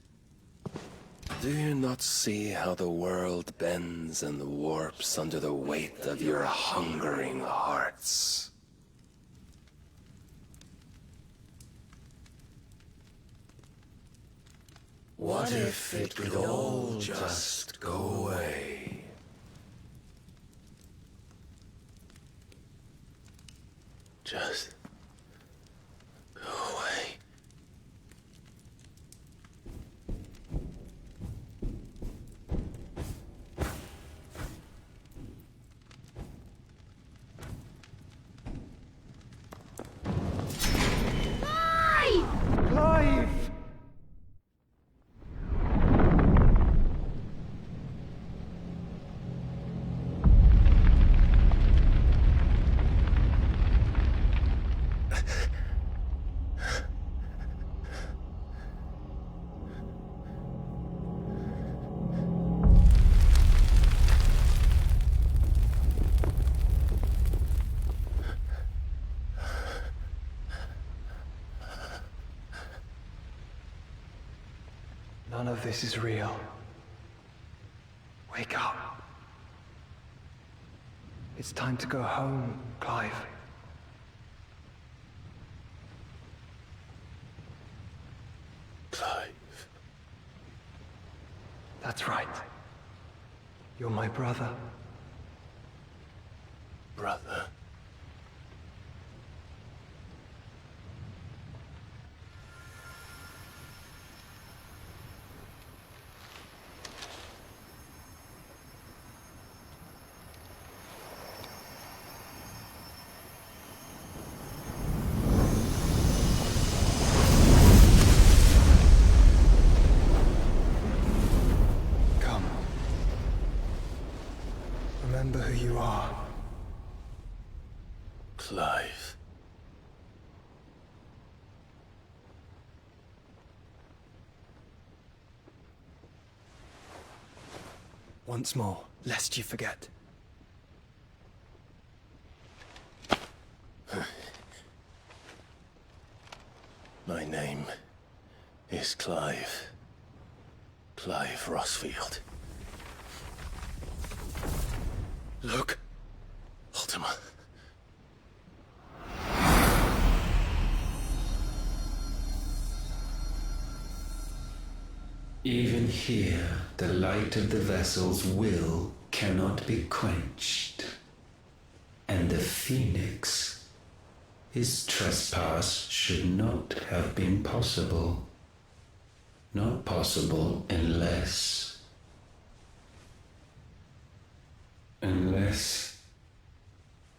Do you not see how the world bends and warps under the weight of your hungering hearts? What if it could all just go away? Just go away. Clive! None of this is real. Wake up. It's time to go home, Clive. Clive. That's right. You're my brother. Brother. Come. Remember who you are. Clive. Once more, lest you forget. My name is Clive. Clive Rossfield. Look. Ultima. Even here, the light of the vessel's will cannot be quenched. And the Phoenix, his trespass should not have been possible. Not possible unless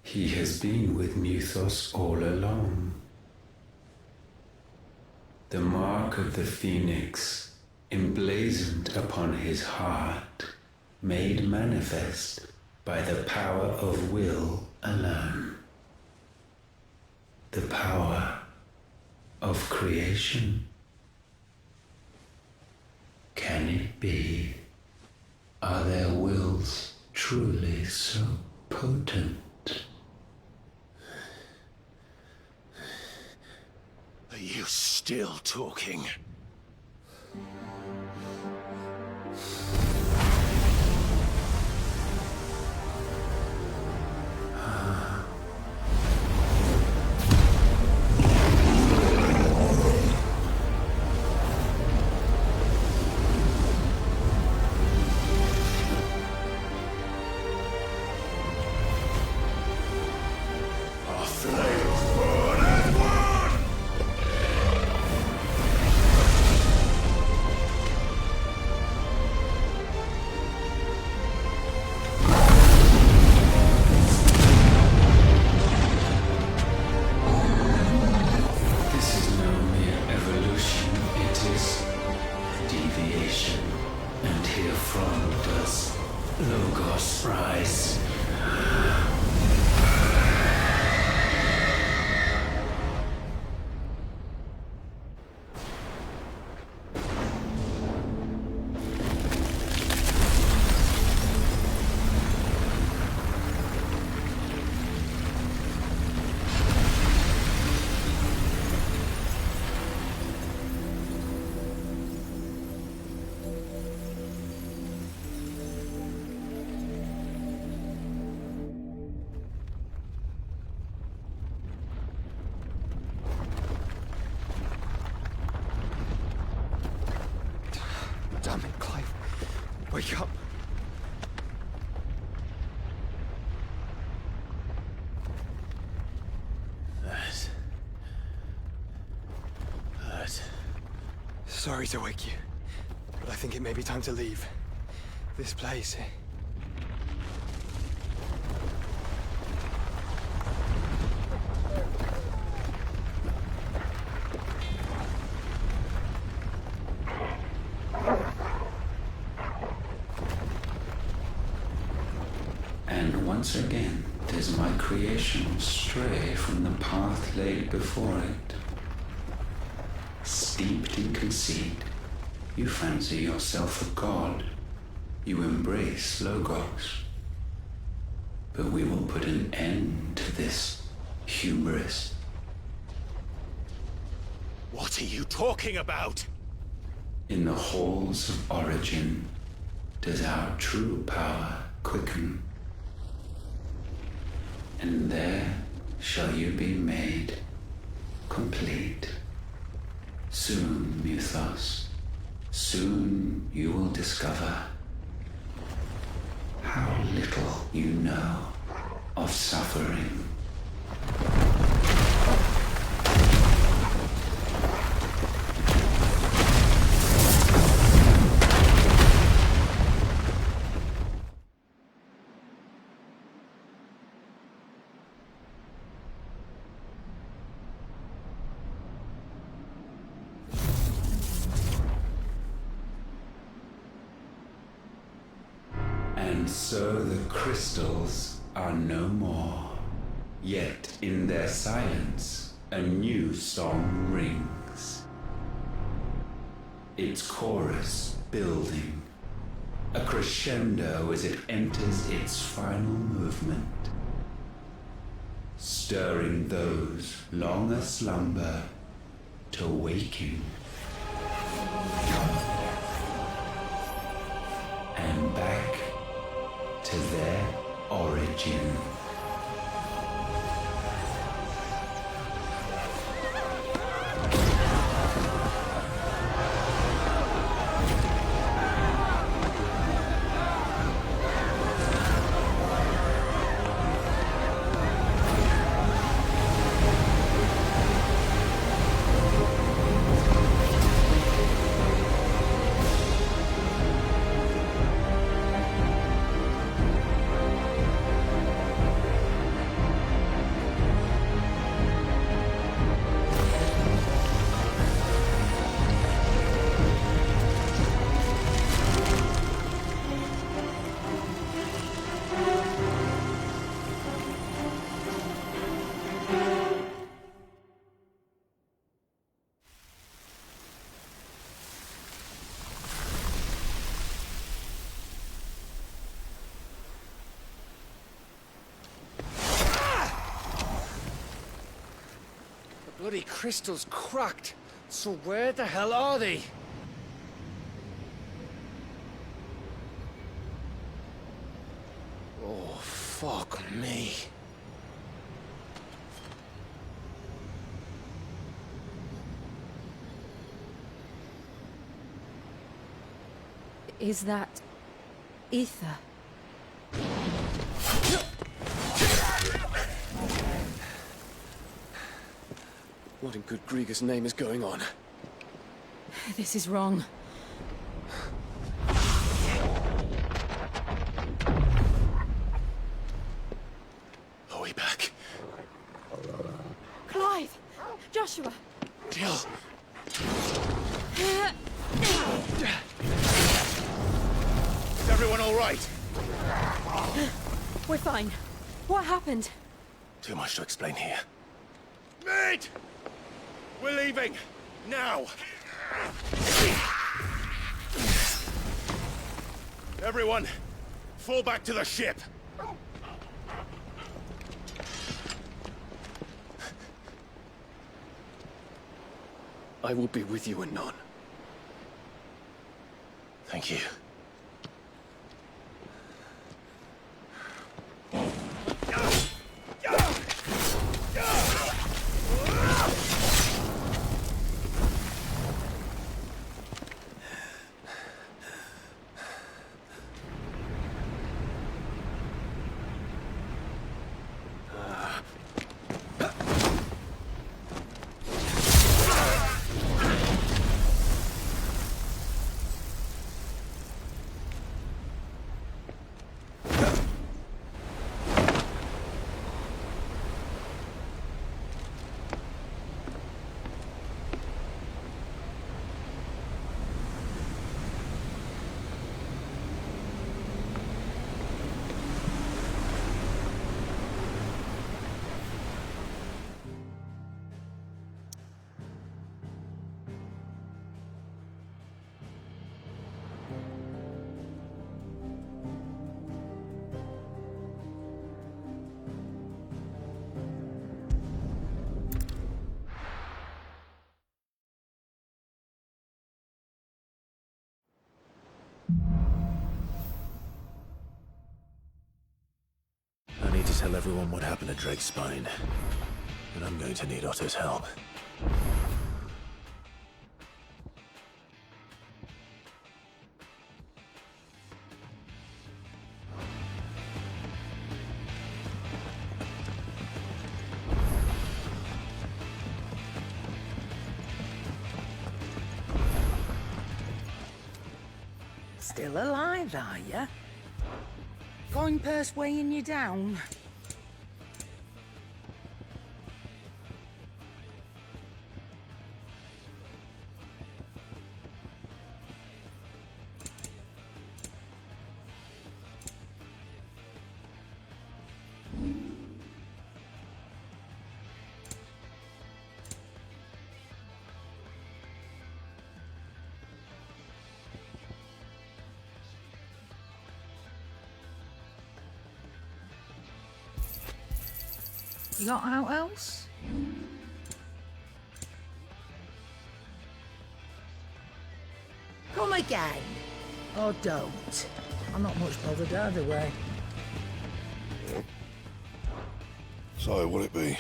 he has been with Muthos all along. The mark of the Phoenix, emblazoned upon his heart, made manifest by the power of will alone. The power of creation. Can it be? Are their wills truly so potent? Are you still talking? Damn it, Clive. Wake up. That. Sorry to wake you, but I think it may be time to leave. This place. And once again, does my creation stray from the path laid before it? Steeped in conceit, you fancy yourself a god. You embrace Logos. But we will put an end to this hubris. What are you talking about? In the halls of origin, does our true power quicken. And there shall you be made complete. Soon, Muthos, soon you will discover little you know of suffering. And so the crystals are no more. Yet in their silence, a new song rings. Its chorus building, a crescendo as it enters its final movement, stirring those long aslumber to waking. And back to their origin. Bloody crystal's cracked. So where the hell are they? Oh, fuck me. Is that ether? What in good Grieger's name is going on? This is wrong. Are we back? Clive! Joshua! Jill! Is everyone all right? We're fine. What happened? Too much to explain here. Mate! We're leaving! Now! Everyone, fall back to the ship! I will be with you anon. Thank you. I need to tell everyone what happened at Drake's Spine. And I'm going to need Otto's help. Still alive, are ya? Coin purse weighing you down? You got out else? Come again. Or don't. I'm not much bothered either way. So, what'll it be?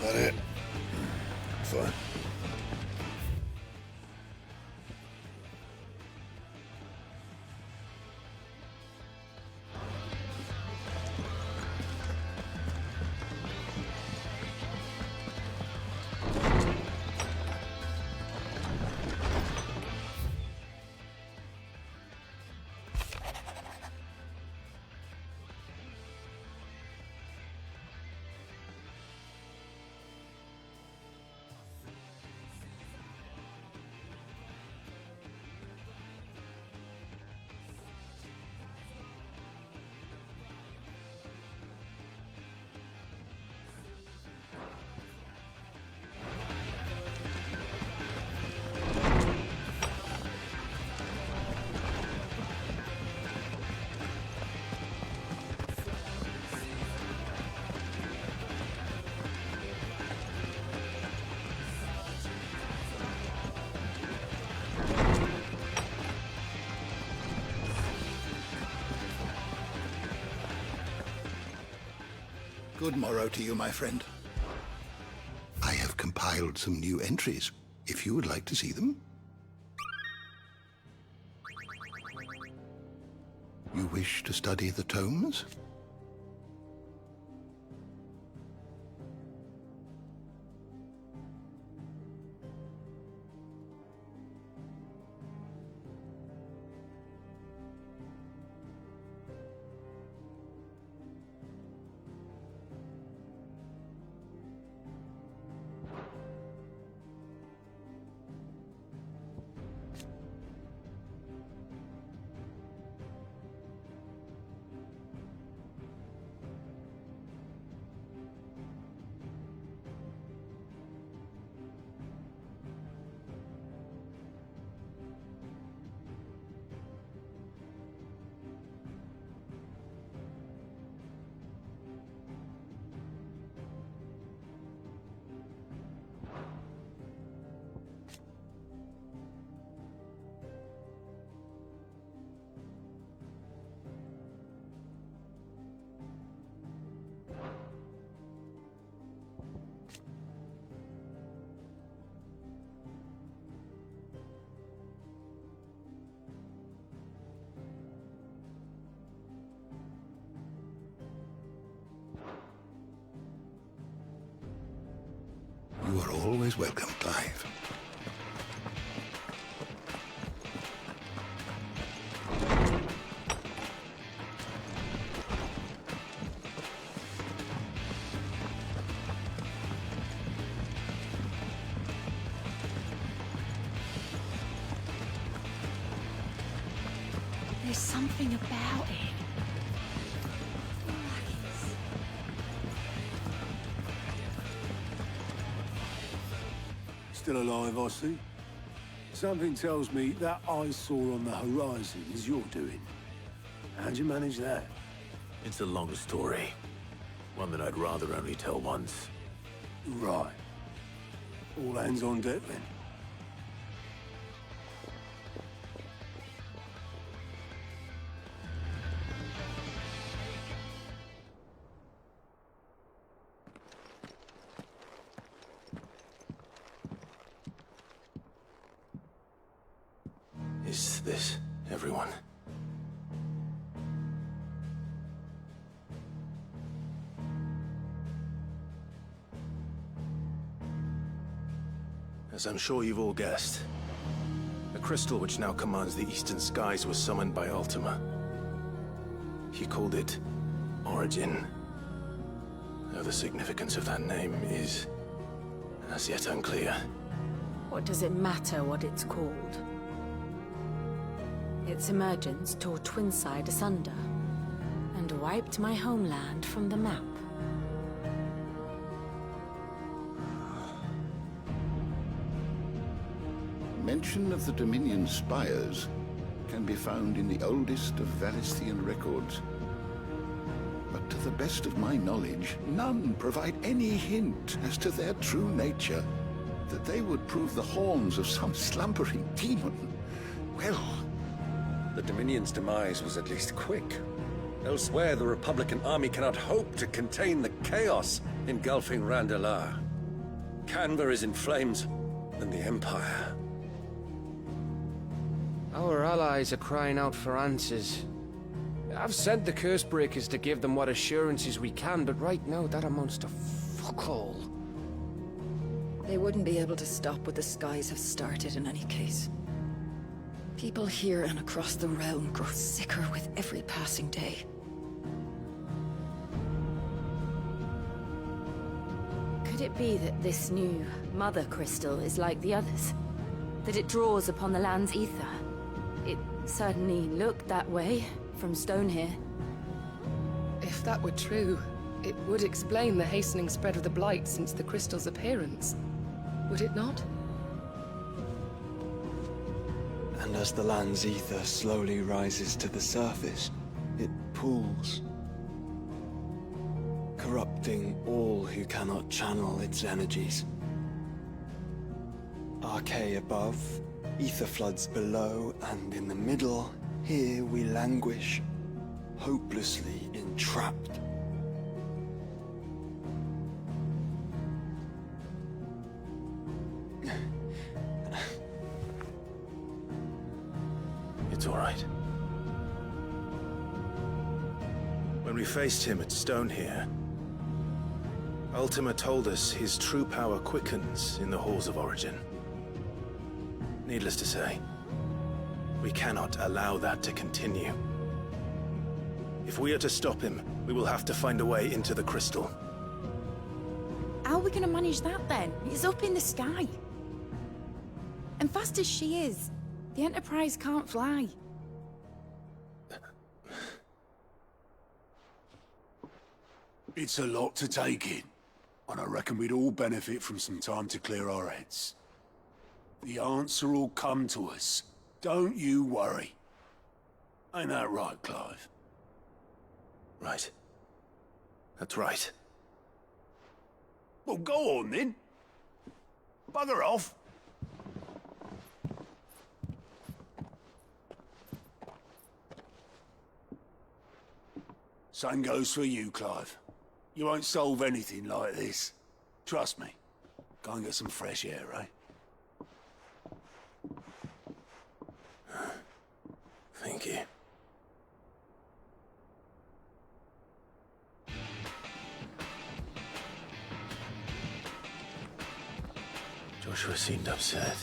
That it? Fine. Good morrow to you, my friend. I have compiled some new entries, if you would like to see them. You wish to study the tomes? You are always welcome, Clive. There's something about it. Still alive, I see. Something tells me that eyesore on the horizon is your doing. How'd you manage that? It's a long story. One that I'd rather only tell once. Right. All hands on deck, then. Is this everyone? As I'm sure you've all guessed, the crystal which now commands the eastern skies was summoned by Ultima. He called it Origin. Though the significance of that name is as yet unclear. What does it matter what it's called? Its emergence tore Twinside asunder, and wiped my homeland from the map. Mention of the Dominion spires can be found in the oldest of Valisthian records. But to the best of my knowledge, none provide any hint as to their true nature. That they would prove the horns of some slumbering demon. Well, The Dominion's demise was at least quick. Elsewhere, the Republican army cannot hope to contain the chaos engulfing Randalar. Canva is in flames, and the Empire. Our allies are crying out for answers. I've sent the Cursebreakers to give them what assurances we can, but right now that amounts to fuck all. They wouldn't be able to stop what the skies have started in any case. People here and across the realm grow sicker with every passing day. Could it be that this new Mother Crystal is like the others? That it draws upon the land's ether? It certainly looked that way from stone here. If that were true, it would explain the hastening spread of the Blight since the crystal's appearance. Would it not? And as the land's ether slowly rises to the surface, it pools, corrupting all who cannot channel its energies. Archay above, ether floods below, and in the middle, here we languish, hopelessly entrapped. It's all right. When we faced him at Stone here, Ultima told us his true power quickens in the halls of Origin. Needless to say, we cannot allow that to continue. If we are to stop him, we will have to find a way into the crystal. How are we gonna manage that then? It's up in the sky. And fast as she is, the Enterprise can't fly. It's a lot to take in, and I reckon we'd all benefit from some time to clear our heads. The answer will come to us. Don't you worry. Ain't that right, Clive? Right. That's right. Well, go on then. Bugger off. Same goes for you, Clive. You won't solve anything like this. Trust me. Go and get some fresh air, eh? Thank you. Joshua seemed upset.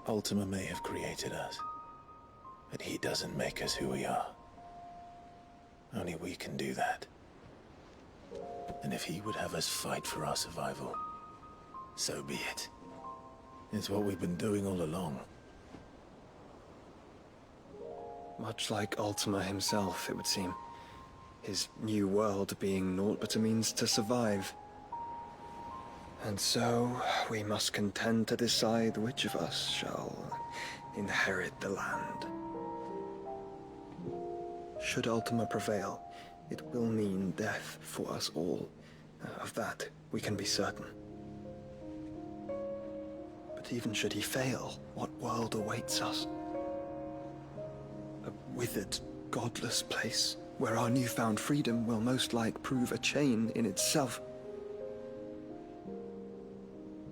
Ultima may have created us, but he doesn't make us who we are. Only we can do that. And if he would have us fight for our survival, so be it. It's what we've been doing all along. Much like Ultima himself, it would seem. His new world being naught but a means to survive. And so, we must contend to decide which of us shall inherit the land. Should Ultima prevail, it will mean death for us all. Of that, we can be certain. But even should he fail, what world awaits us? A withered, godless place, where our newfound freedom will most like prove a chain in itself.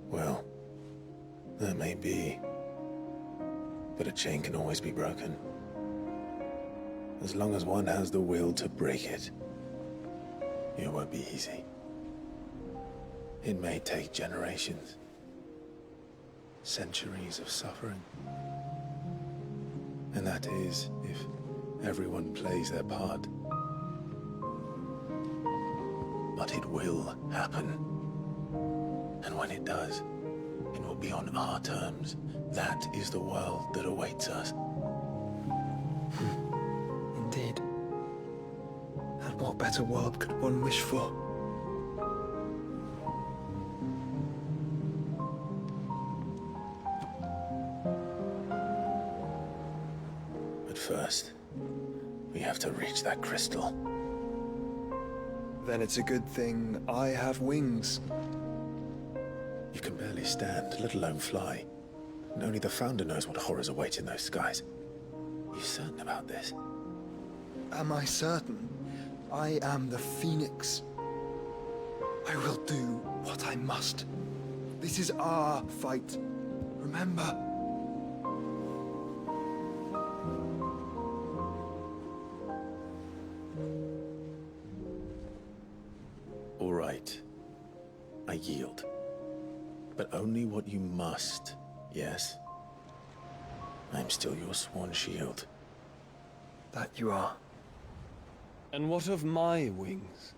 Well, that may be. But a chain can always be broken. As long as one has the will to break it. It won't be easy. It may take generations. Centuries of suffering. And that is, if everyone plays their part. But it will happen. And when it does, it will be on our terms. That is the world that awaits us. Indeed. And what better world could one wish for? But first, we have to reach that crystal. Then it's a good thing I have wings. You can barely stand, let alone fly. And only the Founder knows what horrors await in those skies. Are you certain about this? Am I certain? I am the Phoenix. I will do what I must. This is our fight. Remember? All right. I yield. But only what you must, yes? I'm still your sworn shield. That you are. And what of my wings?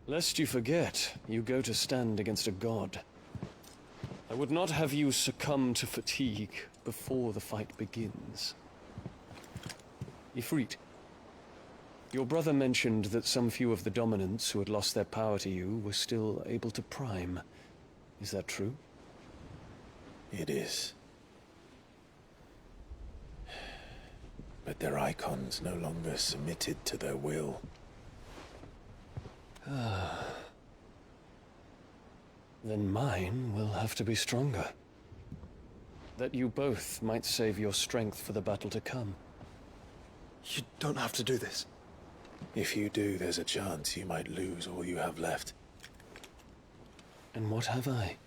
Lest you forget, you go to stand against a god. I would not have you succumb to fatigue before the fight begins. Ifrit, your brother mentioned that some few of the dominants who had lost their power to you were still able to prime. Is that true? It is. But their icons no longer submitted to their will. Then mine will have to be stronger. That you both might save your strength for the battle to come. You don't have to do this. If you do, there's a chance you might lose all you have left. And what have I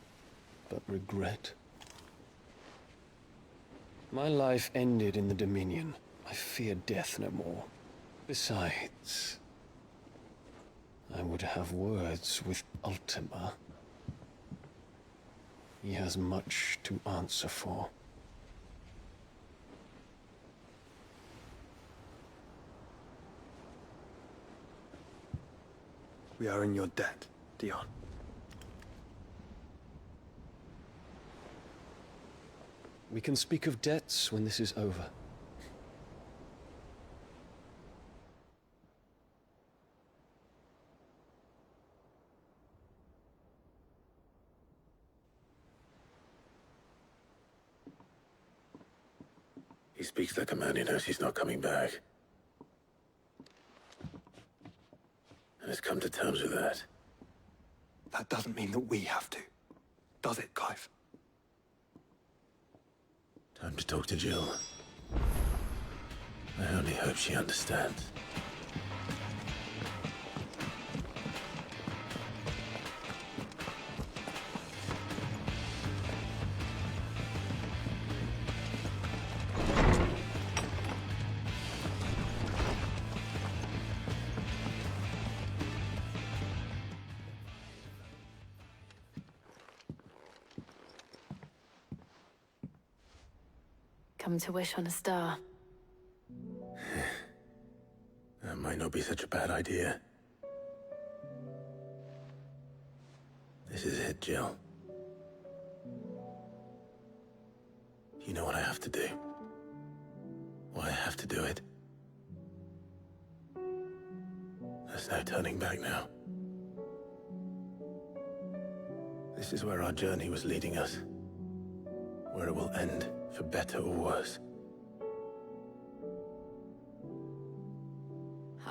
but regret? My life ended in the Dominion. I fear death no more. Besides, I would have words with Ultima. He has much to answer for. We are in your debt, Dion. We can speak of debts when this is over. He speaks like a man who knows he's not coming back. And has come to terms with that. That doesn't mean that we have to. Does it, Clive? Time to talk to Jill. I only hope she understands. Come to wish on a star. That might not be such a bad idea. This is it, Jill. You know what I have to do? Why I have to do it? There's no turning back now. This is where our journey was leading us. Where it will end, for better or worse.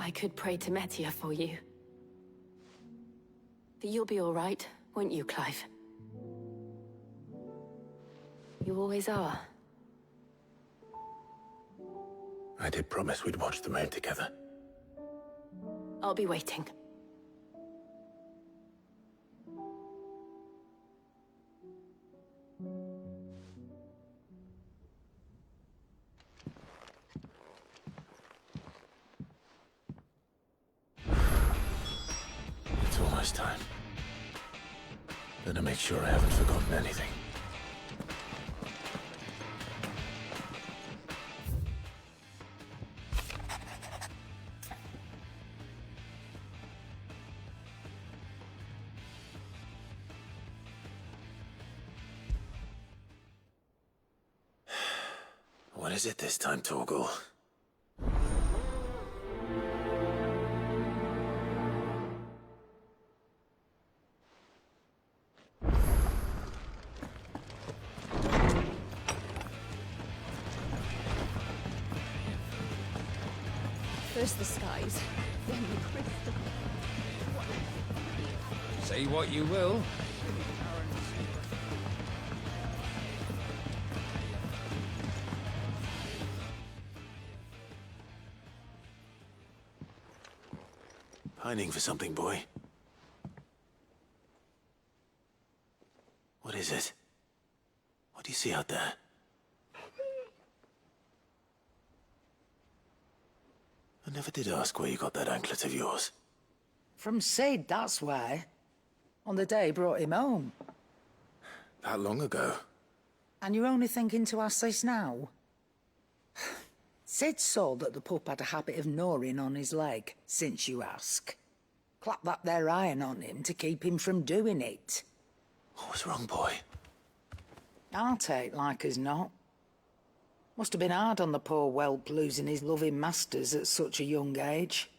I could pray to Metia for you. But you'll be all right, won't you, Clive? You always are. I did promise we'd watch the moon together. I'll be waiting. It's almost time. Better make sure I haven't forgotten anything. What is it this time, Torgal? First the skies, then the crystal. Say what you will. Pining for something, boy. What is it? What do you see out there? I never did ask where you got that anklet of yours. From Sid, that's why. On the day he brought him home. That long ago? And you're only thinking to ask this now? Sid saw that the pup had a habit of gnawing on his leg, since you ask. Clap that there iron on him to keep him from doing it. What was wrong, boy? I'll take like as not. Must have been hard on the poor whelp losing his loving masters at such a young age.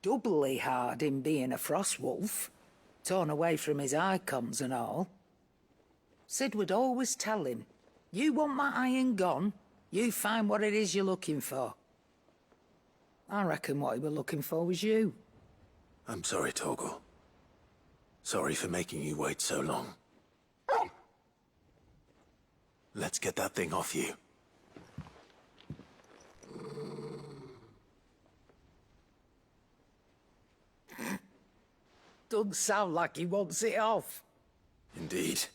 Doubly hard in being a frost wolf, torn away from his icons and all. Sid would always tell him, you want that iron gone, you find what it is you're looking for. I reckon what he were looking for was you. I'm sorry, Torgal. Sorry for making you wait so long. Let's get that thing off you. Doesn't sound like he wants it off. Indeed.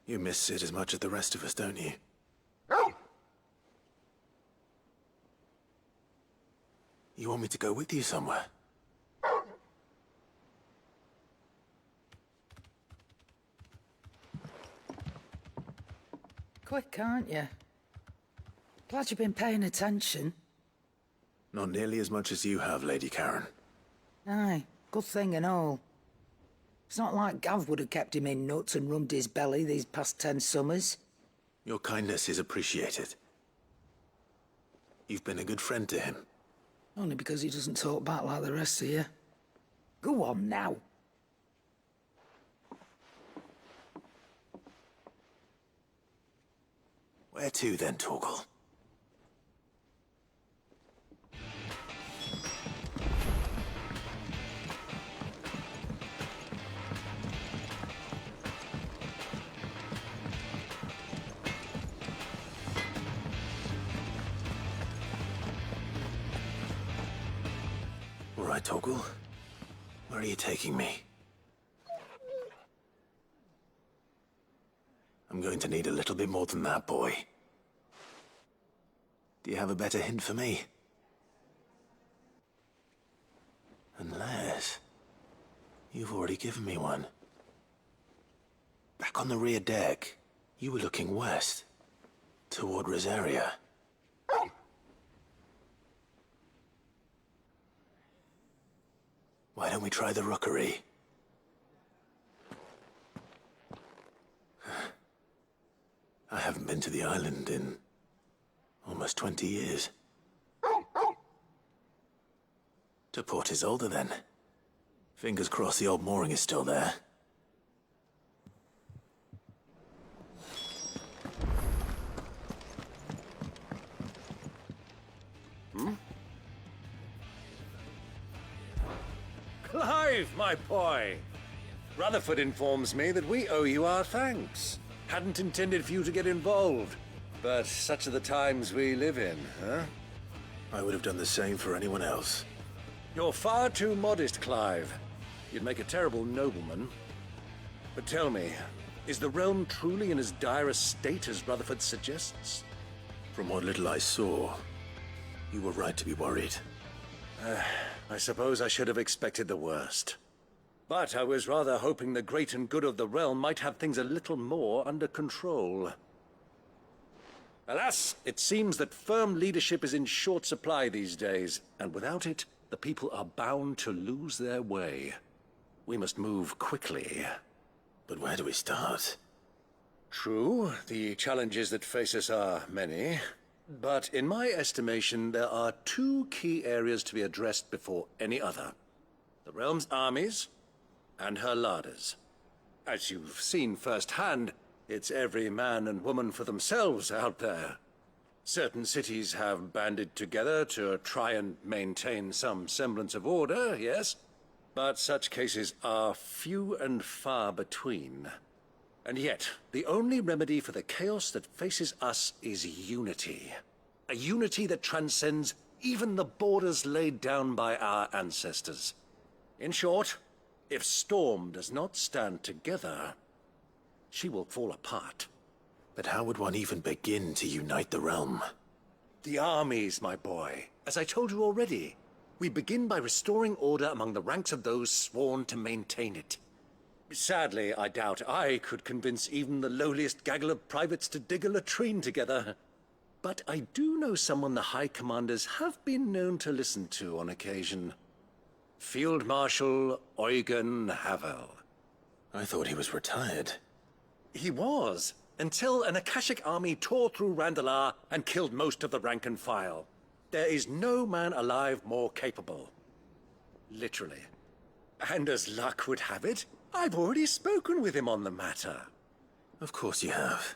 You miss Sid as much as the rest of us, don't you? You want me to go with you somewhere? Quick, aren't you? Glad you've been paying attention. Not nearly as much as you have, Lady Karen. Aye, good thing and all. It's not like Gav would have kept him in nuts and rubbed his belly these past 10 summers. Your kindness is appreciated. You've been a good friend to him. Only because he doesn't talk back like the rest of you. Go on now. Where to then, Torgal? All right, Torgal. Where are you taking me? I'm going to need a little bit more than that, boy. Do you have a better hint for me? Unless... you've already given me one. Back on the rear deck, you were looking west, toward Rosaria. Why don't we try the rookery? I haven't been to the island in almost 20 years. To Port Isolde, then. Fingers crossed the old mooring is still there. Clive, my boy! Rutherford informs me that we owe you our thanks. Hadn't intended for you to get involved, but such are the times we live in, huh? I would have done the same for anyone else. You're far too modest, Clive. You'd make a terrible nobleman. But tell me, is the realm truly in as dire a state as Rutherford suggests? From what little I saw, you were right to be worried. I suppose I should have expected the worst. But I was rather hoping the great and good of the realm might have things a little more under control. Alas, it seems that firm leadership is in short supply these days, and without it, the people are bound to lose their way. We must move quickly. But where do we start? True, the challenges that face us are many. But in my estimation, there are two key areas to be addressed before any other. The realm's armies, and her larders. As you've seen firsthand, it's every man and woman for themselves out there. Certain cities have banded together to try and maintain some semblance of order, yes? But such cases are few and far between. And yet, the only remedy for the chaos that faces us is unity. A unity that transcends even the borders laid down by our ancestors. In short, if Storm does not stand together, she will fall apart. But how would one even begin to unite the realm? The armies, my boy. As I told you already, we begin by restoring order among the ranks of those sworn to maintain it. Sadly, I doubt I could convince even the lowliest gaggle of privates to dig a latrine together. But I do know someone the High Commanders have been known to listen to on occasion. Field Marshal Eugen Havel. I thought he was retired. He was, until an Akashic army tore through Randalar and killed most of the rank and file. There is no man alive more capable. Literally. And as luck would have it, I've already spoken with him on the matter. Of course you have.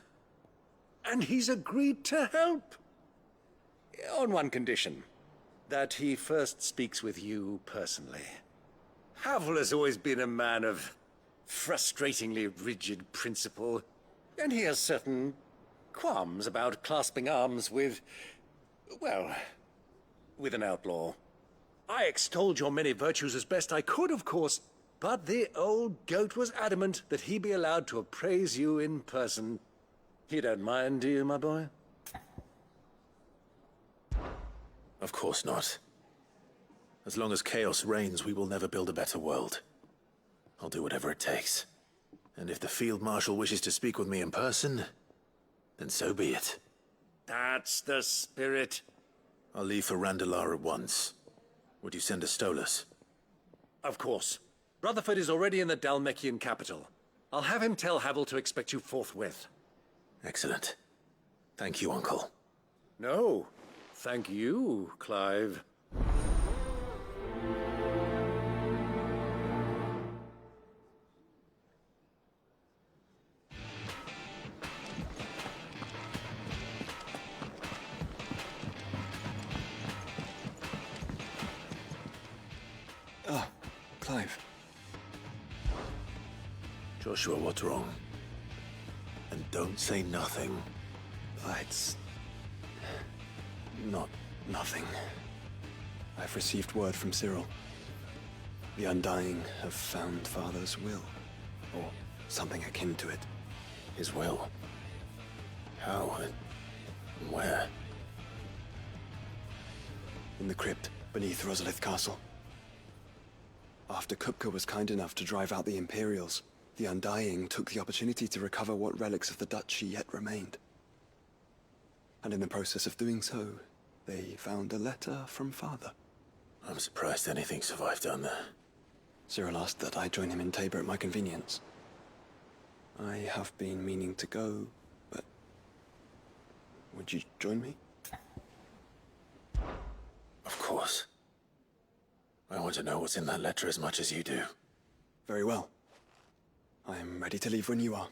And he's agreed to help. On one condition. That he first speaks with you personally. Havel has always been a man of frustratingly rigid principle, and he has certain qualms about clasping arms with, well, with an outlaw. I extolled your many virtues as best I could, of course, but the old goat was adamant that he be allowed to appraise you in person. You don't mind, do you, my boy? Of course not. As long as chaos reigns, we will never build a better world. I'll do whatever it takes. And if the Field Marshal wishes to speak with me in person, then so be it. That's the spirit. I'll leave for Randalar at once. Would you send a Stolas? Of course. Rutherford is already in the Dalmekian capital. I'll have him tell Havel to expect you forthwith. Excellent. Thank you, Uncle. No. Thank you, Clive. Ah, Clive. Joshua, what's wrong? And don't say nothing. It's not nothing. I've received word from Cyril. The Undying have found Father's will, or something akin to it. His will? How and where? In the crypt beneath Rosalith Castle. After Kupka was kind enough to drive out the Imperials, the Undying took the opportunity to recover what relics of the Duchy yet remained. And in the process of doing so, they found a letter from Father. I'm surprised anything survived down there. Cyril asked that I join him in Tabor at my convenience. I have been meaning to go, but... would you join me? Of course. I want to know what's in that letter as much as you do. Very well. I am ready to leave when you are.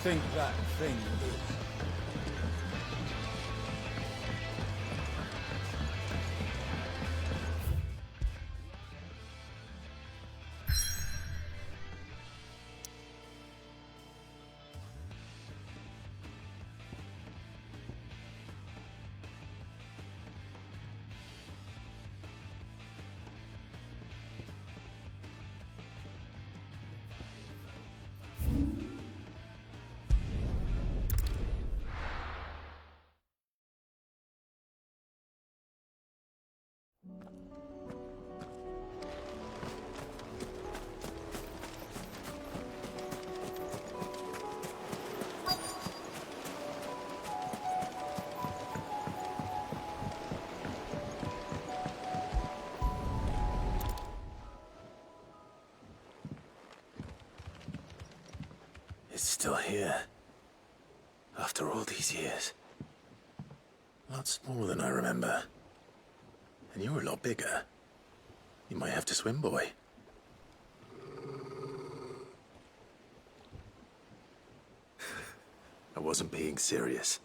think that thing is? It's still here. After all these years. A lot smaller than I remember. And you're a lot bigger. You might have to swim, boy. I wasn't being serious.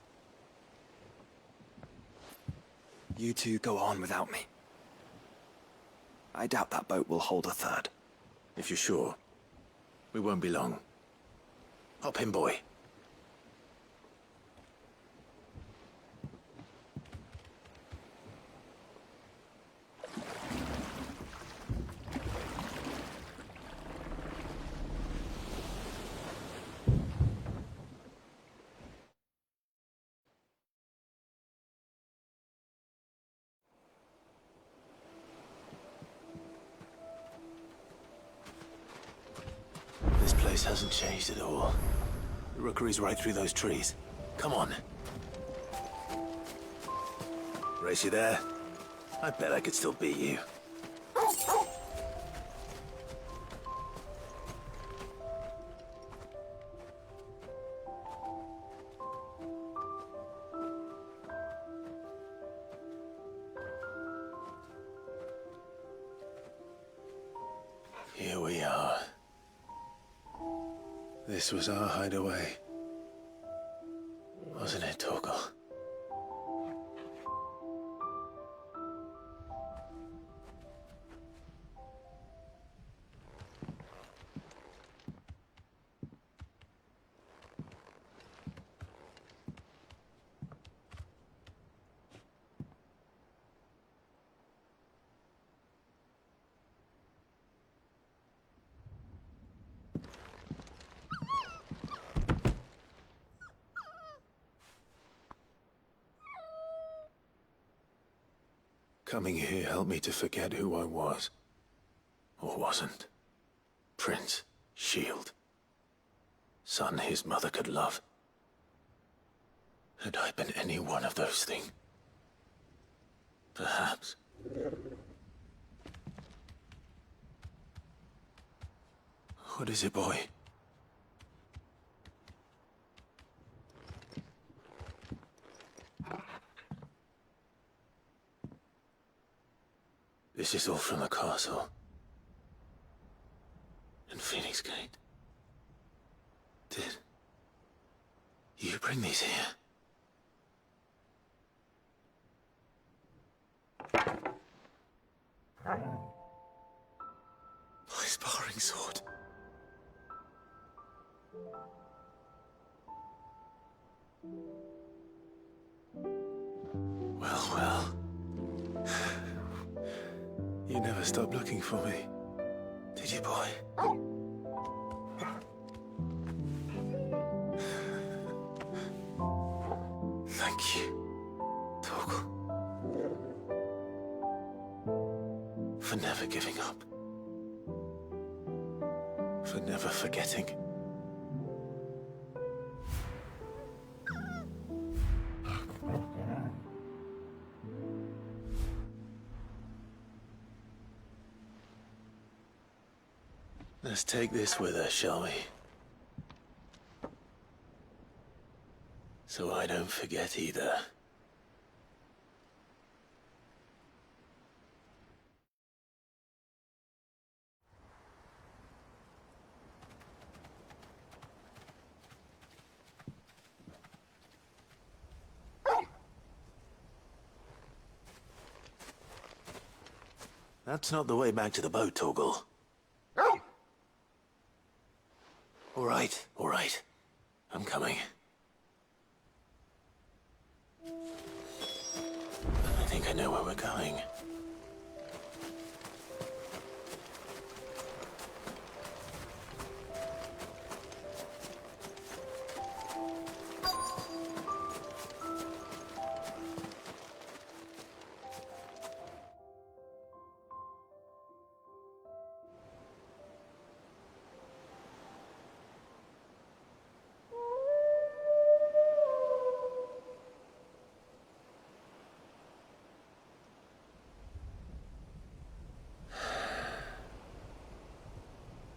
You two go on without me. I doubt that boat will hold a third. If you're sure, we won't be long. Hop in, boy. This place hasn't changed at all. The rookery's right through those trees. Come on. Race you there? I bet I could still beat you. Here we are. This was our hideaway. Wasn't it, Torgal? Coming here helped me to forget who I was. Or wasn't. Prince, shield. Son his mother could love. Had I been any one of those things? Perhaps. What is it, boy? This is all from the castle. And Phoenix Gate. Did you bring these here? My sparring sword. Well, well. You never stopped looking for me, did you, boy? Thank you, Torgal. For never giving up. For never forgetting. Let's take this with us, shall we? So I don't forget either. That's not the way back to the boat, Torgal. All right, all right. I'm coming. I think I know where we're going.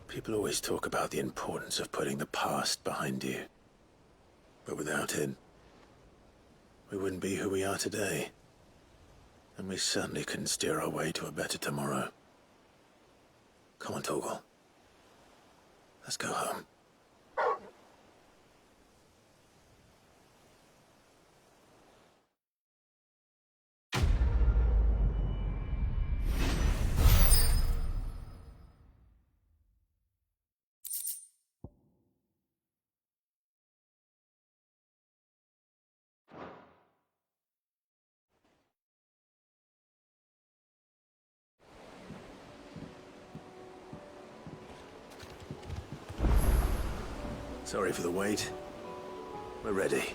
People always talk about the importance of putting the past behind you. But without it, we wouldn't be who we are today. And we certainly couldn't steer our way to a better tomorrow. Come on, Torgal. Let's go home. Sorry for the wait. We're ready.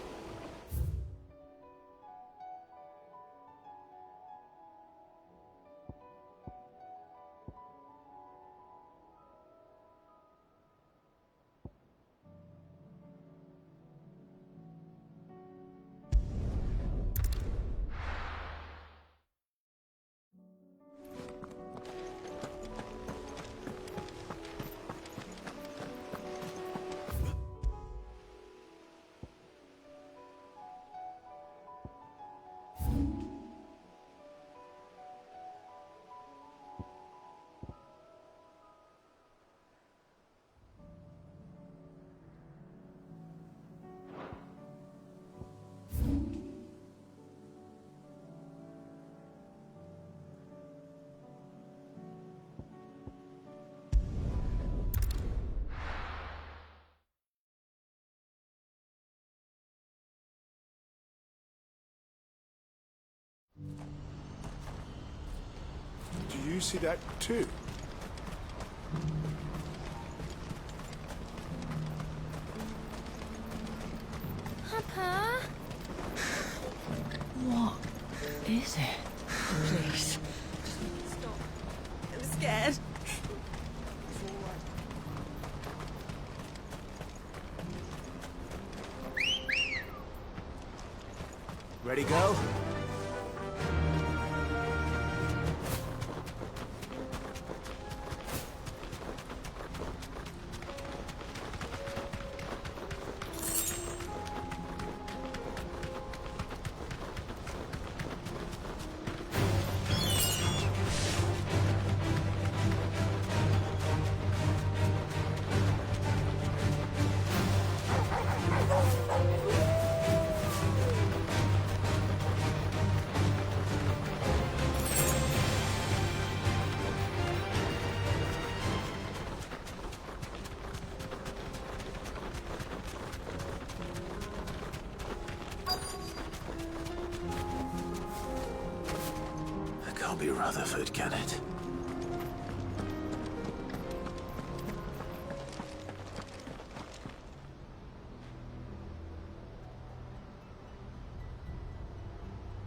Do you see that too? Papa? What is it? Please. Stop. I'm scared. Ready, go? Can't be Rutherford, can it?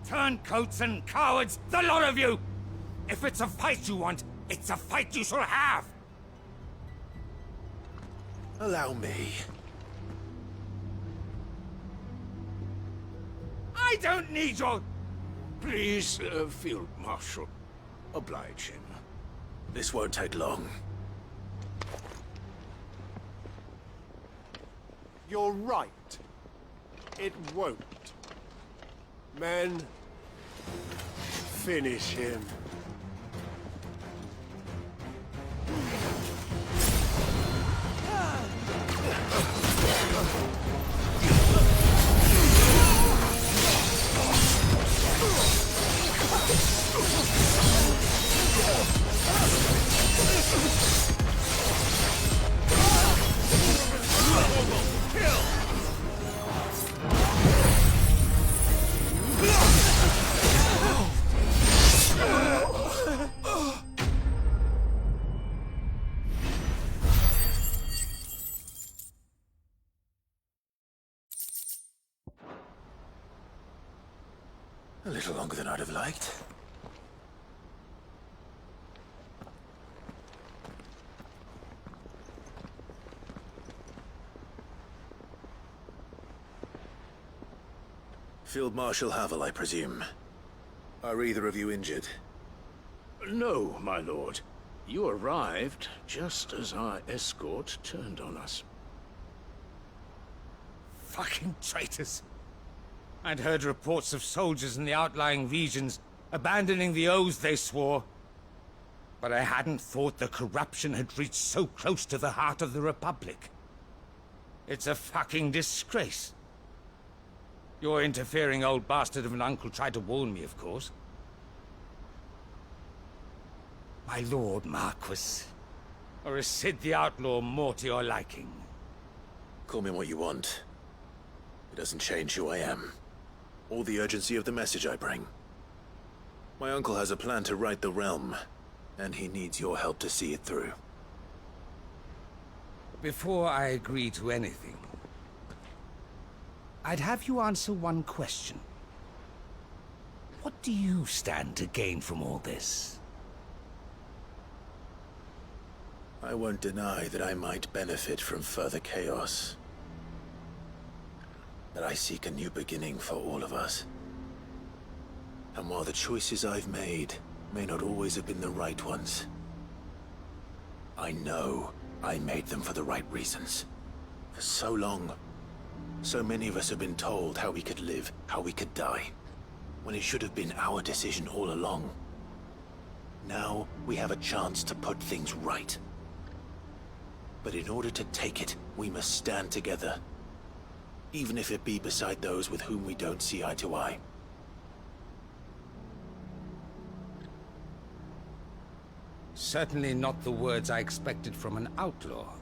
Turncoats and cowards, the lot of you! If it's a fight you want, it's a fight you shall have! Allow me. I don't need your... Please, Field Marshal. Oblige him. This won't take long. You're right. It won't. Men, finish him. longer than I'd have liked. Field Marshal Havel, I presume. Are either of you injured? No, my lord. You arrived just as our escort turned on us. Fucking traitors. I'd heard reports of soldiers in the outlying regions abandoning the oaths they swore. But I hadn't thought the corruption had reached so close to the heart of the Republic. It's a fucking disgrace. Your interfering old bastard of an uncle tried to warn me, of course. My lord Marquis, or is Sid the Outlaw more to your liking? Call me what you want. It doesn't change who I am, or the urgency of the message I bring. My uncle has a plan to right the realm, and he needs your help to see it through. Before I agree to anything, I'd have you answer one question. What do you stand to gain from all this? I won't deny that I might benefit from further chaos. But I seek a new beginning for all of us. And while the choices I've made may not always have been the right ones, I know I made them for the right reasons. For so long, so many of us have been told how we could live, how we could die, when it should have been our decision all along. Now we have a chance to put things right. But in order to take it, we must stand together. Even if it be beside those with whom we don't see eye to eye. Certainly not the words I expected from an outlaw.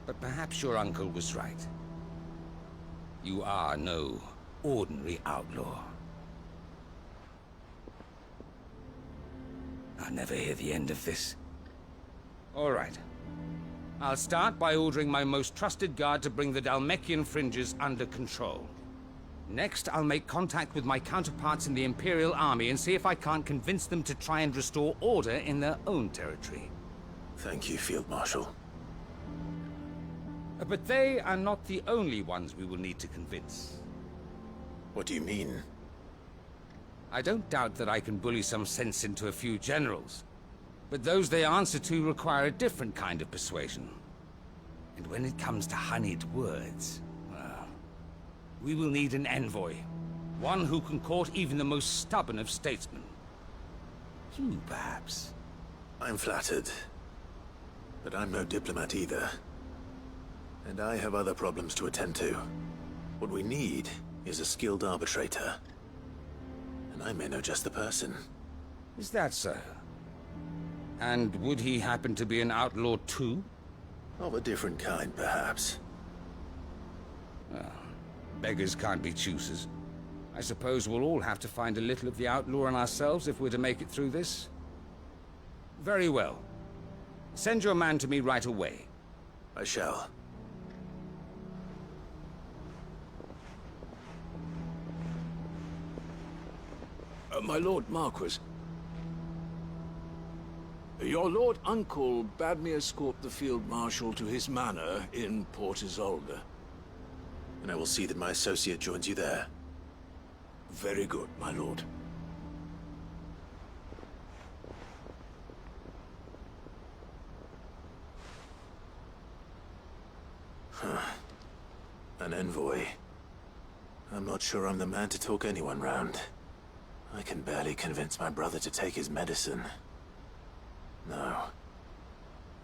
But perhaps your uncle was right. You are no ordinary outlaw. I'll never hear the end of this. All right. I'll start by ordering my most trusted guard to bring the Dalmekian fringes under control. Next, I'll make contact with my counterparts in the Imperial Army and see if I can't convince them to try and restore order in their own territory. Thank you, Field Marshal. But they are not the only ones we will need to convince. What do you mean? I don't doubt that I can bully some sense into a few generals. But those they answer to require a different kind of persuasion. And when it comes to honeyed words, well, we will need an envoy. One who can court even the most stubborn of statesmen. You, perhaps. I'm flattered. But I'm no diplomat either. And I have other problems to attend to. What we need is a skilled arbitrator. And I may know just the person. Is that so? And would he happen to be an outlaw too? Of a different kind, perhaps. Well, beggars can't be choosers. I suppose we'll all have to find a little of the outlaw in ourselves if we're to make it through this. Very well. Send your man to me right away. I shall. My Lord Marquis. Your Lord Uncle bade me escort the Field Marshal to his manor in Port Isolde. And I will see that my associate joins you there. Very good, my lord. An envoy. I'm not sure I'm the man to talk anyone round. I can barely convince my brother to take his medicine. No.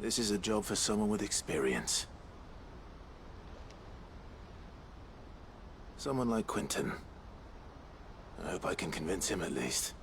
This is a job for someone with experience. Someone like Quentin. I hope I can convince him at least.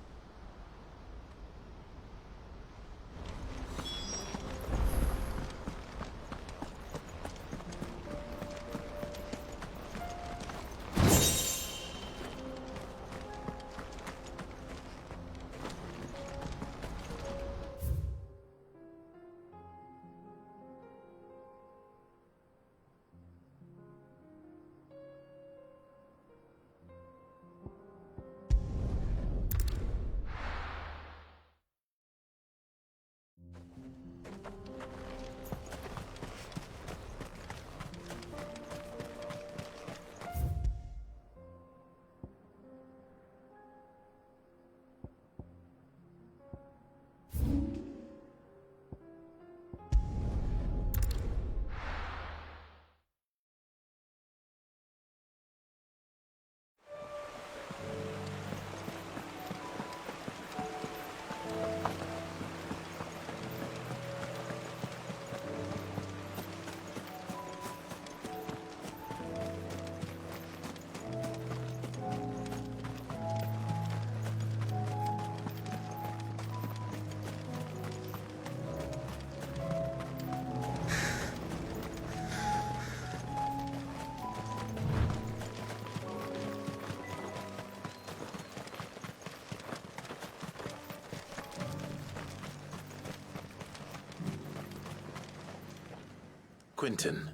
Quinton,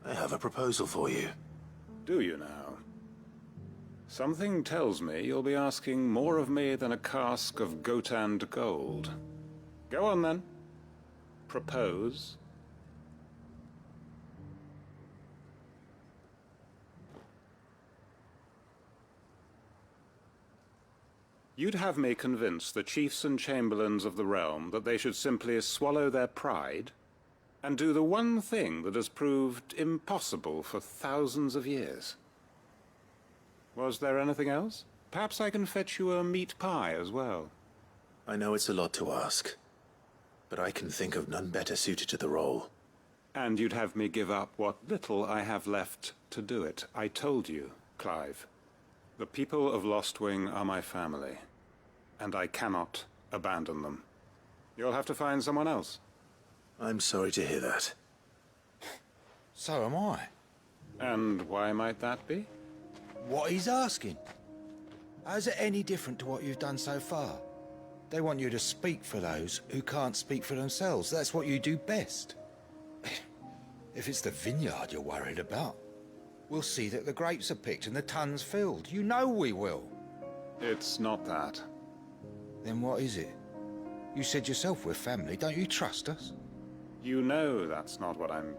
I have a proposal for you. Do you now? Something tells me you'll be asking more of me than a cask of Gotand gold. Go on then. Propose. You'd have me convince the chiefs and chamberlains of the realm that they should simply swallow their pride and do the one thing that has proved impossible for thousands of years. Was there anything else? Perhaps I can fetch you a meat pie as well. I know it's a lot to ask, but I can think of none better suited to the role. And you'd have me give up what little I have left to do it. I told you, Clive. The people of Lostwing are my family, and I cannot abandon them. You'll have to find someone else. I'm sorry to hear that. So am I. And why might that be? What he's asking. How's it any different to what you've done so far? They want you to speak for those who can't speak for themselves. That's what you do best. If it's the vineyard you're worried about, we'll see that the grapes are picked and the tons filled. You know we will. It's not that. Then what is it? You said yourself we're family. Don't you trust us? You know that's not what I'm...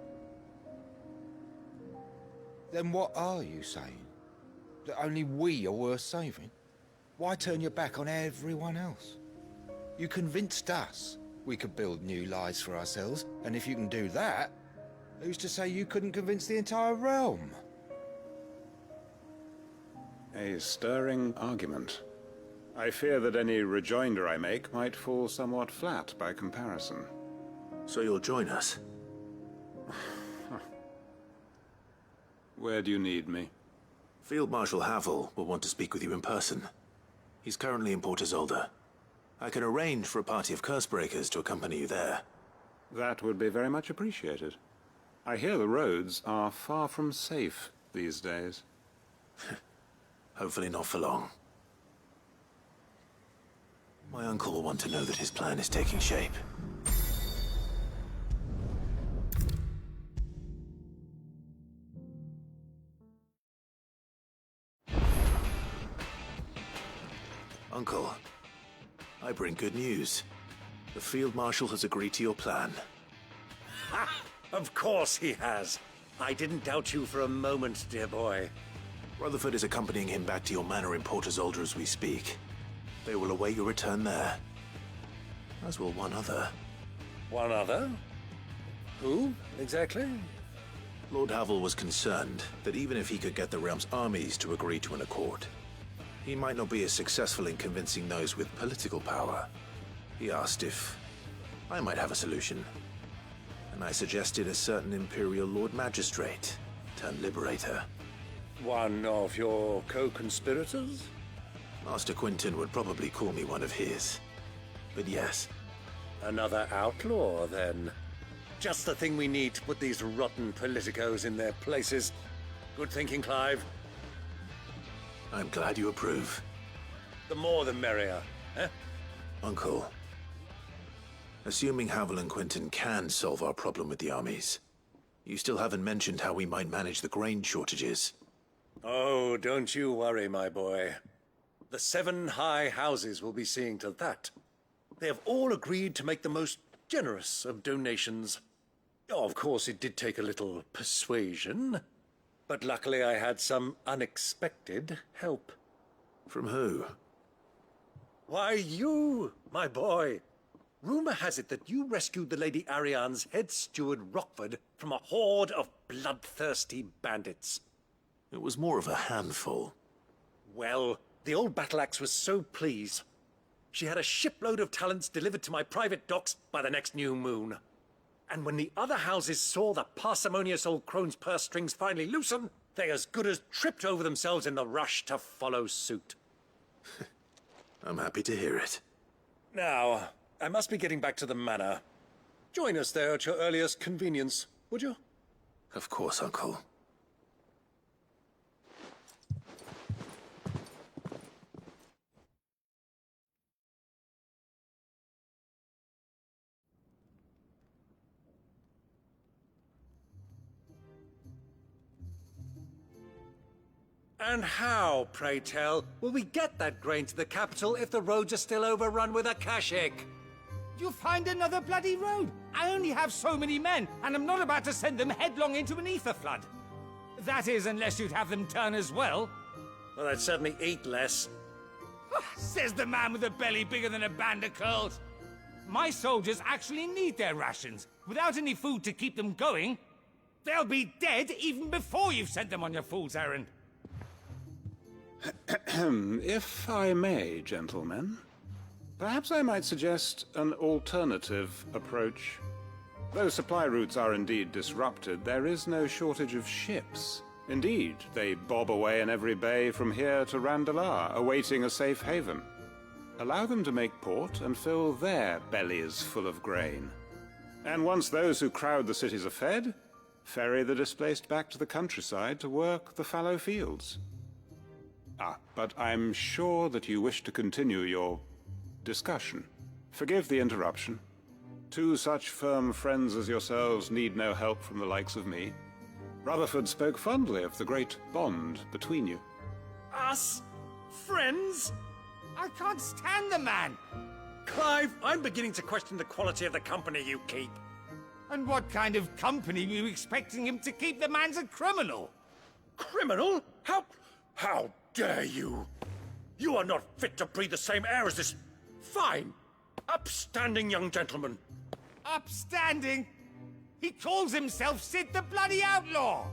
Then what are you saying? That only we are worth saving? Why turn your back on everyone else? You convinced us we could build new lives for ourselves, and if you can do that, who's to say you couldn't convince the entire realm? A stirring argument. I fear that any rejoinder I make might fall somewhat flat by comparison. So you'll join us? Where do you need me? Field Marshal Havel will want to speak with you in person. He's currently in Port Isolde. I can arrange for a party of Cursebreakers to accompany you there. That would be very much appreciated. I hear the roads are far from safe these days. Hopefully not for long. My uncle will want to know that his plan is taking shape. Uncle, I bring good news. The Field Marshal has agreed to your plan. Ha! Of course he has. I didn't doubt you for a moment, dear boy. Rutherford is accompanying him back to your manor in Port Isolde as we speak. They will await your return there. As will one other. One other? Who, exactly? Lord Havel was concerned that even if he could get the realm's armies to agree to an accord, he might not be as successful in convincing those with political power. He asked if I might have a solution, and I suggested a certain Imperial Lord Magistrate turned Liberator. One of your co-conspirators? Master Quinton would probably call me one of his. But yes. Another outlaw, then. Just the thing we need to put these rotten politicos in their places. Good thinking, Clive. I'm glad you approve. The more the merrier, eh? Uncle, assuming Havel and Quinton can solve our problem with the armies, you still haven't mentioned how we might manage the grain shortages. Oh, don't you worry, my boy. The 7 high houses will be seeing to that. They have all agreed to make the most generous of donations. Oh, of course, it did take a little persuasion, but luckily I had some unexpected help. From who? Why, you, my boy. Rumor has it that you rescued the Lady Ariane's head steward Rockford from a horde of bloodthirsty bandits. It was more of a handful. Well, the old battle axe was so pleased. She had a shipload of talents delivered to my private docks by the next new moon. And when the other houses saw the parsimonious old crone's purse strings finally loosen, they as good as tripped over themselves in the rush to follow suit. I'm happy to hear it. Now, I must be getting back to the manor. Join us there at your earliest convenience, would you? Of course, Uncle. And how, pray tell, will we get that grain to the capital if the roads are still overrun with Akashic? You'll find another bloody road. I only have so many men, and I'm not about to send them headlong into an ether flood. That is, unless you'd have them turn as well. Well, I'd certainly eat less. Says the man with a belly bigger than a band of curls. My soldiers actually need their rations. Without any food to keep them going, they'll be dead even before you've sent them on your fool's errand. If I may, gentlemen, perhaps I might suggest an alternative approach. Though supply routes are indeed disrupted, there is no shortage of ships. Indeed, they bob away in every bay from here to Randalar, awaiting a safe haven. Allow them to make port and fill their bellies full of grain. And once those who crowd the cities are fed, ferry the displaced back to the countryside to work the fallow fields. But I'm sure that you wish to continue your discussion. Forgive the interruption. Two such firm friends as yourselves need no help from the likes of me. Rutherford spoke fondly of the great bond between you. Us? Friends? I can't stand the man! Clive, I'm beginning to question the quality of the company you keep. And what kind of company were you expecting him to keep? The man's a criminal! Criminal? How dare you? You are not fit to breathe the same air as this fine, upstanding young gentleman. Upstanding? He calls himself Sid the Bloody Outlaw!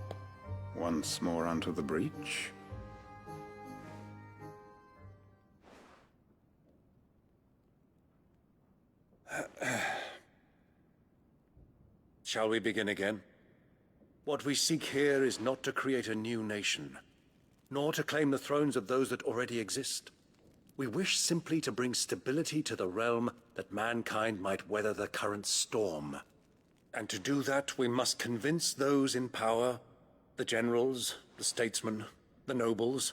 Once more onto the breach. Shall we begin again? What we seek here is not to create a new nation, nor to claim the thrones of those that already exist. We wish simply to bring stability to the realm that mankind might weather the current storm. And to do that, we must convince those in power, the generals, the statesmen, the nobles,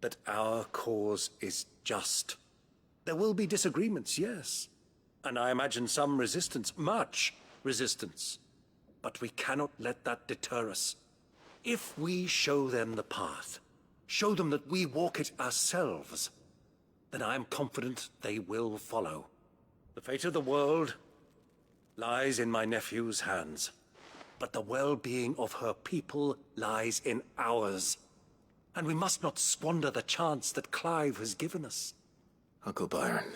that our cause is just. There will be disagreements, yes. And I imagine some resistance, much resistance. But we cannot let that deter us. If we show them the path, show them that we walk it ourselves, then I am confident they will follow. The fate of the world lies in my nephew's hands, but the well-being of her people lies in ours. And we must not squander the chance that Clive has given us. Uncle Byron,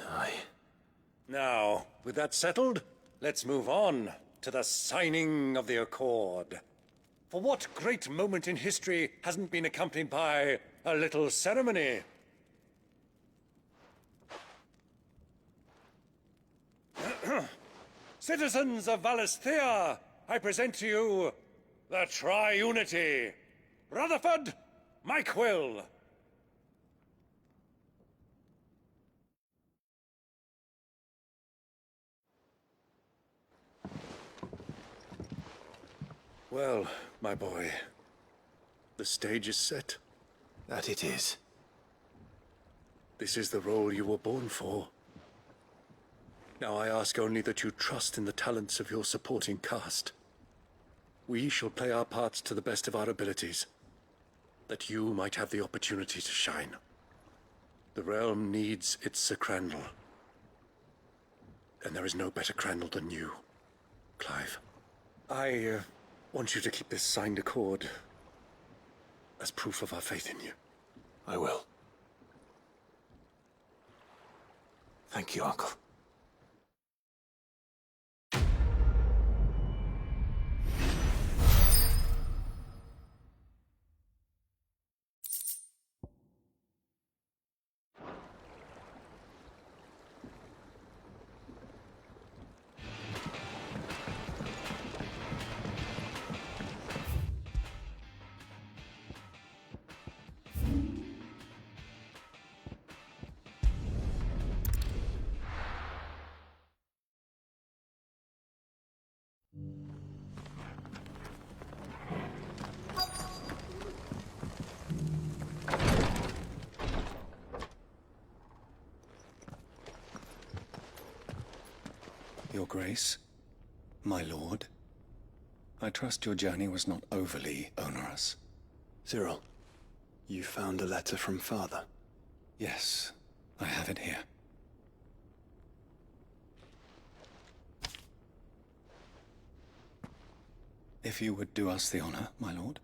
Now, with that settled, let's move on to the signing of the Accord. For what great moment in history hasn't been accompanied by a little ceremony? Citizens of Valisthea, I present to you the Tri-Unity. Rutherford, Mike Will. Well, my boy, the stage is set. That it is. This is the role you were born for. Now I ask only that you trust in the talents of your supporting cast. We shall play our parts to the best of our abilities, that you might have the opportunity to shine. The realm needs its Sir Crandall. And there is no better Crandall than you, Clive. I want you to keep this signed accord as proof of our faith in you. I will. Thank you, Uncle. Your Grace, my lord, I trust your journey was not overly onerous. Cyril, You found a letter from Father? Yes, I have it here. If you would do us the honor, my lord.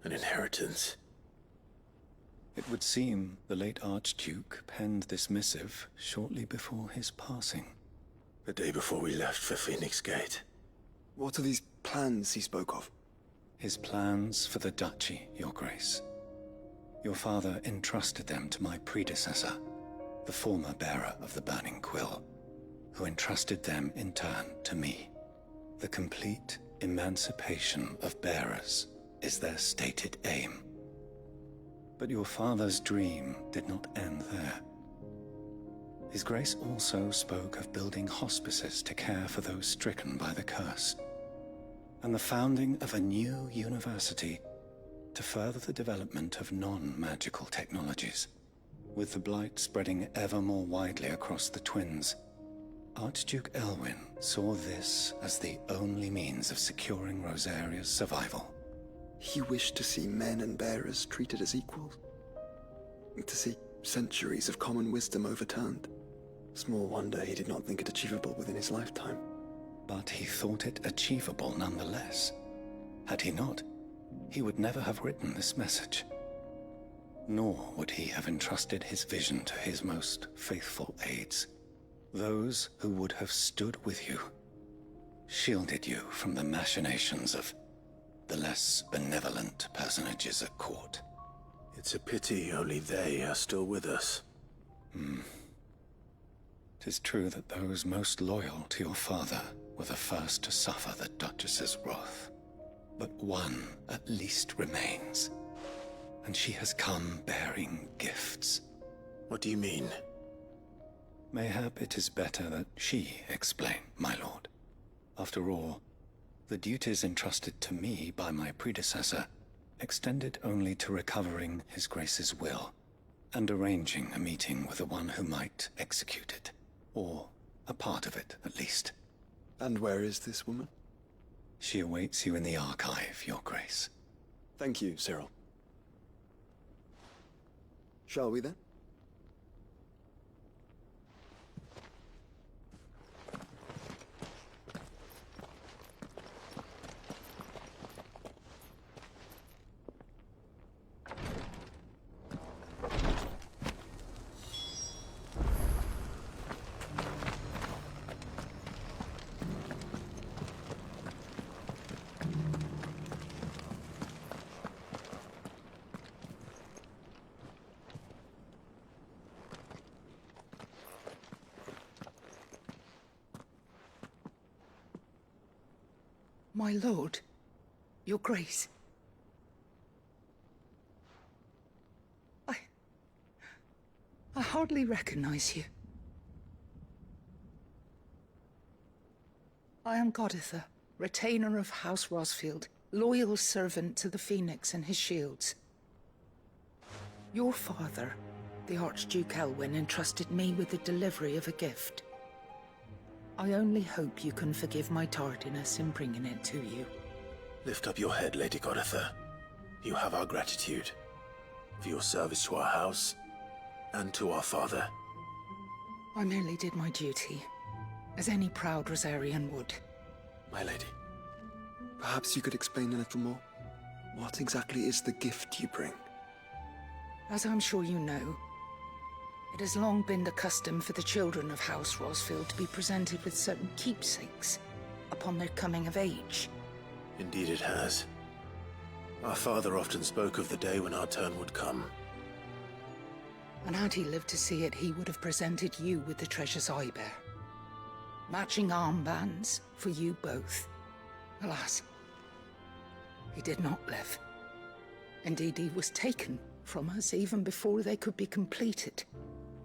An inheritance. It would seem the late Archduke penned this missive shortly before his passing. The day before we left for Phoenix Gate. What are these plans he spoke of? His plans for the duchy, Your Grace. Your father entrusted them to my predecessor, the former bearer of the Burning Quill, who entrusted them in turn to me. The complete emancipation of bearers is their stated aim. But your father's dream did not end there. His Grace also spoke of building hospices to care for those stricken by the curse, and the founding of a new university to further the development of non-magical technologies. With the blight spreading ever more widely across the twins, Archduke Elwyn saw this as the only means of securing Rosaria's survival. He wished to see men and bearers treated as equals. To see centuries of common wisdom overturned. Small wonder he did not think it achievable within his lifetime. But he thought it achievable nonetheless. Had he not, he would never have written this message. Nor would he have entrusted his vision to his most faithful aides. Those who would have stood with you, shielded you from the machinations of the less benevolent personages at court. It's a pity only they are still with us. 'Tis true that those most loyal to your father were the first to suffer the Duchess's wrath. But one at least remains, and she has come bearing gifts. What do you mean? Mayhap it is better that she explain, my lord. After all, the duties entrusted to me by my predecessor extended only to recovering His Grace's will and arranging a meeting with the one who might execute it, or a part of it at least. And where is this woman? She awaits you in the archive, Your Grace. Thank you, Cyril. Shall we then? My lord, your grace. I hardly recognize you. I am Goditha, retainer of House Rosfield, loyal servant to the Phoenix and his shields. Your father, the Archduke Elwyn, entrusted me with the delivery of a gift. I only hope you can forgive my tardiness in bringing it to you. Lift up your head, Lady Goditha. You have our gratitude for your service to our house and to our father. I merely did my duty, as any proud Rosarian would. My lady, perhaps you could explain a little more? What exactly is the gift you bring? As I'm sure you know, it has long been the custom for the children of House Rosfield to be presented with certain keepsakes upon their coming of age. Indeed it has. Our father often spoke of the day when our turn would come. And had he lived to see it, he would have presented you with the treasures I bear. Matching armbands for you both. Alas, he did not live. Indeed, he was taken from us even before they could be completed.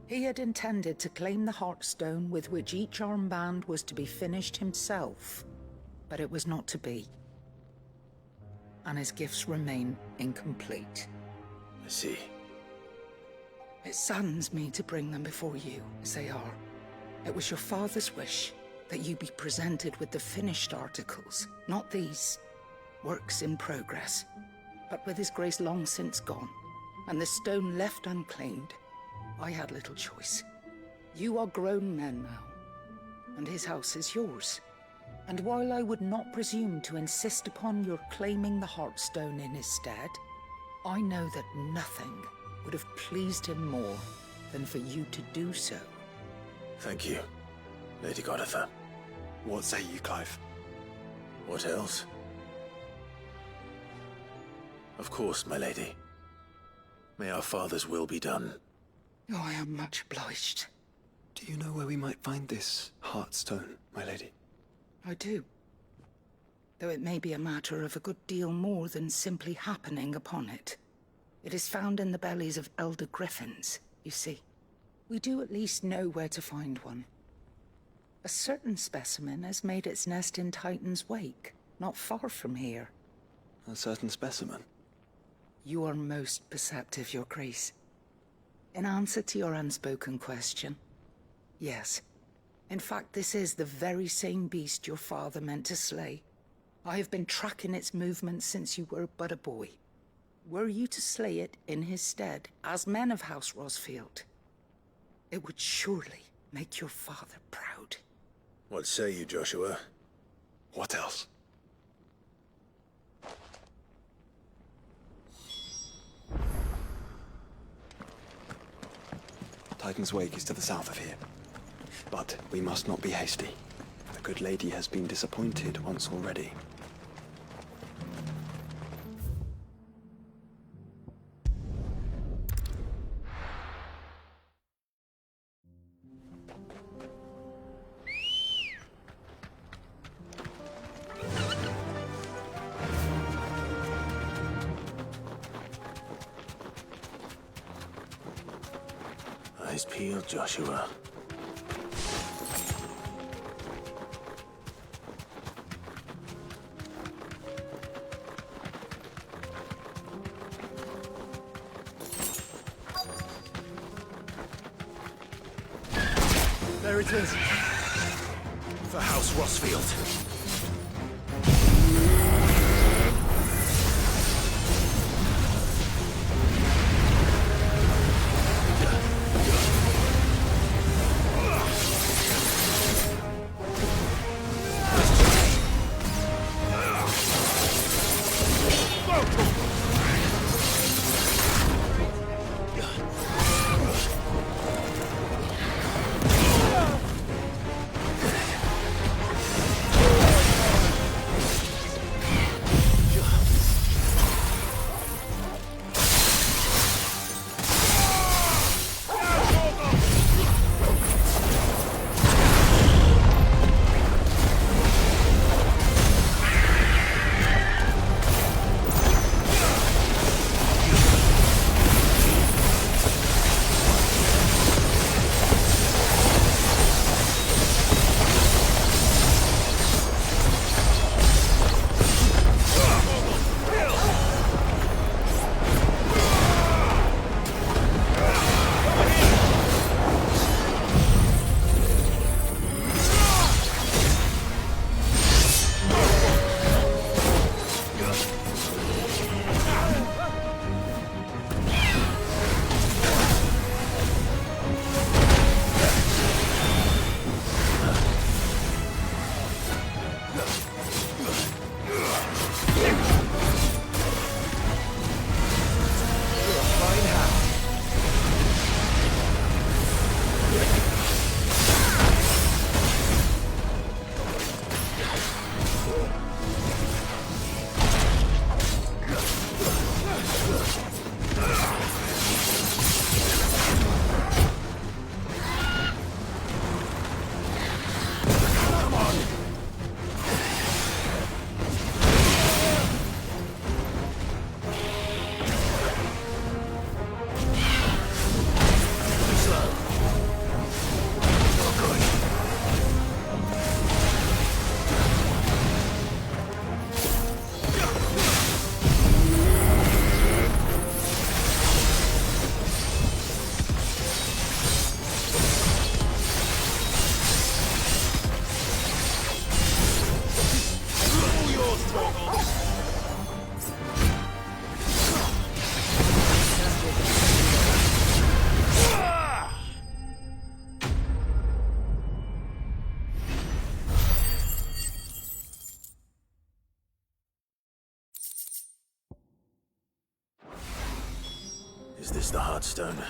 He had intended to claim the Heartstone with which each armband was to be finished himself, but it was not to be. And his gifts remain incomplete. I see. It saddens me to bring them before you, as they are. It was your father's wish that you be presented with the finished articles, not these works in progress. But with his grace long since gone, and the stone left unclaimed, I had little choice. You are grown men now, and his house is yours. And while I would not presume to insist upon your claiming the Heartstone in his stead, I know that nothing would have pleased him more than for you to do so. Thank you, Lady Goditha. What say you, Clive? What else? Of course, my lady. May our father's will be done. Oh, I am much obliged. Do you know where we might find this Heartstone, my lady? I do. Though it may be a matter of a good deal more than simply happening upon it. It is found in the bellies of elder griffins, you see. We do at least know where to find one. A certain specimen has made its nest in Titan's Wake, not far from here. A certain specimen? You are most perceptive, Your Grace. In answer to your unspoken question, yes. In fact, this is the very same beast your father meant to slay. I have been tracking its movements since you were but a boy. Were you to slay it in his stead, as men of House Rosfield, it would surely make your father proud. What say you, Joshua? What else? Titan's Wake is to the south of here. But we must not be hasty. The good lady has been disappointed once already. Eyes peeled, Joshua. There it is. For House Rosfield. Is this the Heartstone?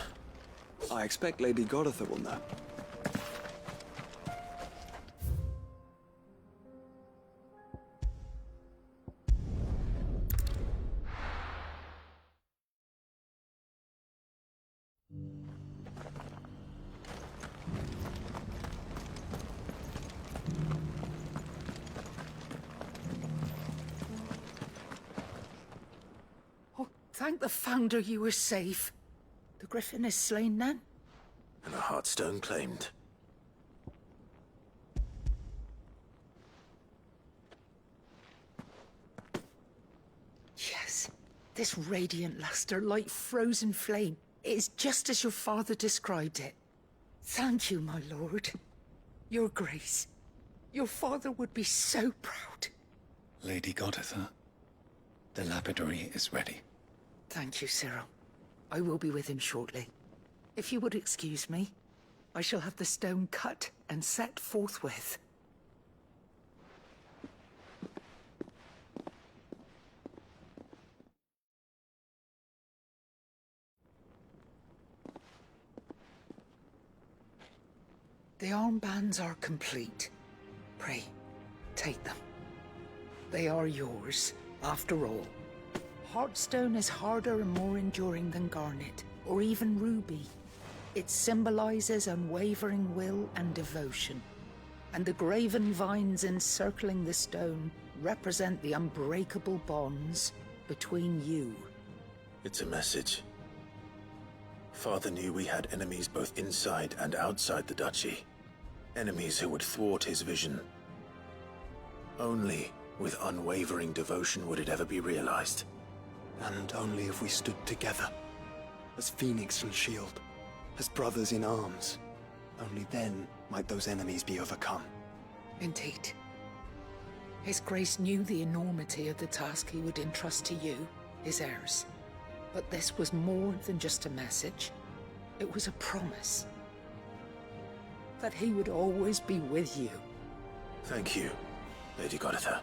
I expect Lady Goditha will know. Thank the Founder you were safe. The Griffin is slain then? And a Heartstone claimed. Yes. This radiant luster, like frozen flame, it is just as your father described it. Thank you, my lord. Your Grace. Your father would be so proud. Lady Goditha, the lapidary is ready. Thank you, Cyril. I will be with him shortly. If you would excuse me, I shall have the stone cut and set forthwith. The armbands are complete. Pray, take them. They are yours, after all. Heartstone is harder and more enduring than garnet, or even ruby. It symbolizes unwavering will and devotion. And the graven vines encircling the stone represent the unbreakable bonds between you. It's a message. Father knew we had enemies both inside and outside the duchy. Enemies who would thwart his vision. Only with unwavering devotion would it ever be realized. And only if we stood together, as Phoenix and Shield, as brothers in arms. Only then might those enemies be overcome. Indeed. His Grace knew the enormity of the task he would entrust to you, his heirs. But this was more than just a message. It was a promise. That he would always be with you. Thank you, Lady Goditha,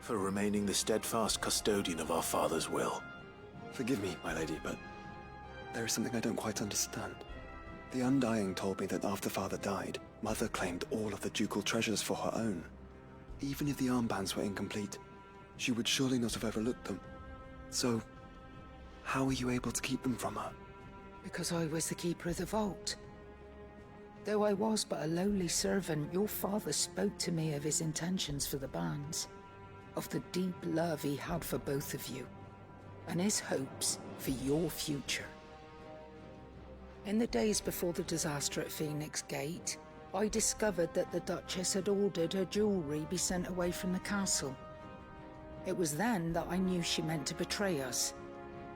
for remaining the steadfast custodian of our father's will. Forgive me, my lady, but there is something I don't quite understand. The Undying told me that after Father died, Mother claimed all of the ducal treasures for her own. Even if the armbands were incomplete, she would surely not have overlooked them. So, how were you able to keep them from her? Because I was the keeper of the vault. Though I was but a lowly servant, your father spoke to me of his intentions for the bands, of the deep love he had for both of you, and his hopes for your future. In the days before the disaster at Phoenix Gate, I discovered that the Duchess had ordered her jewelry be sent away from the castle. It was then that I knew she meant to betray us.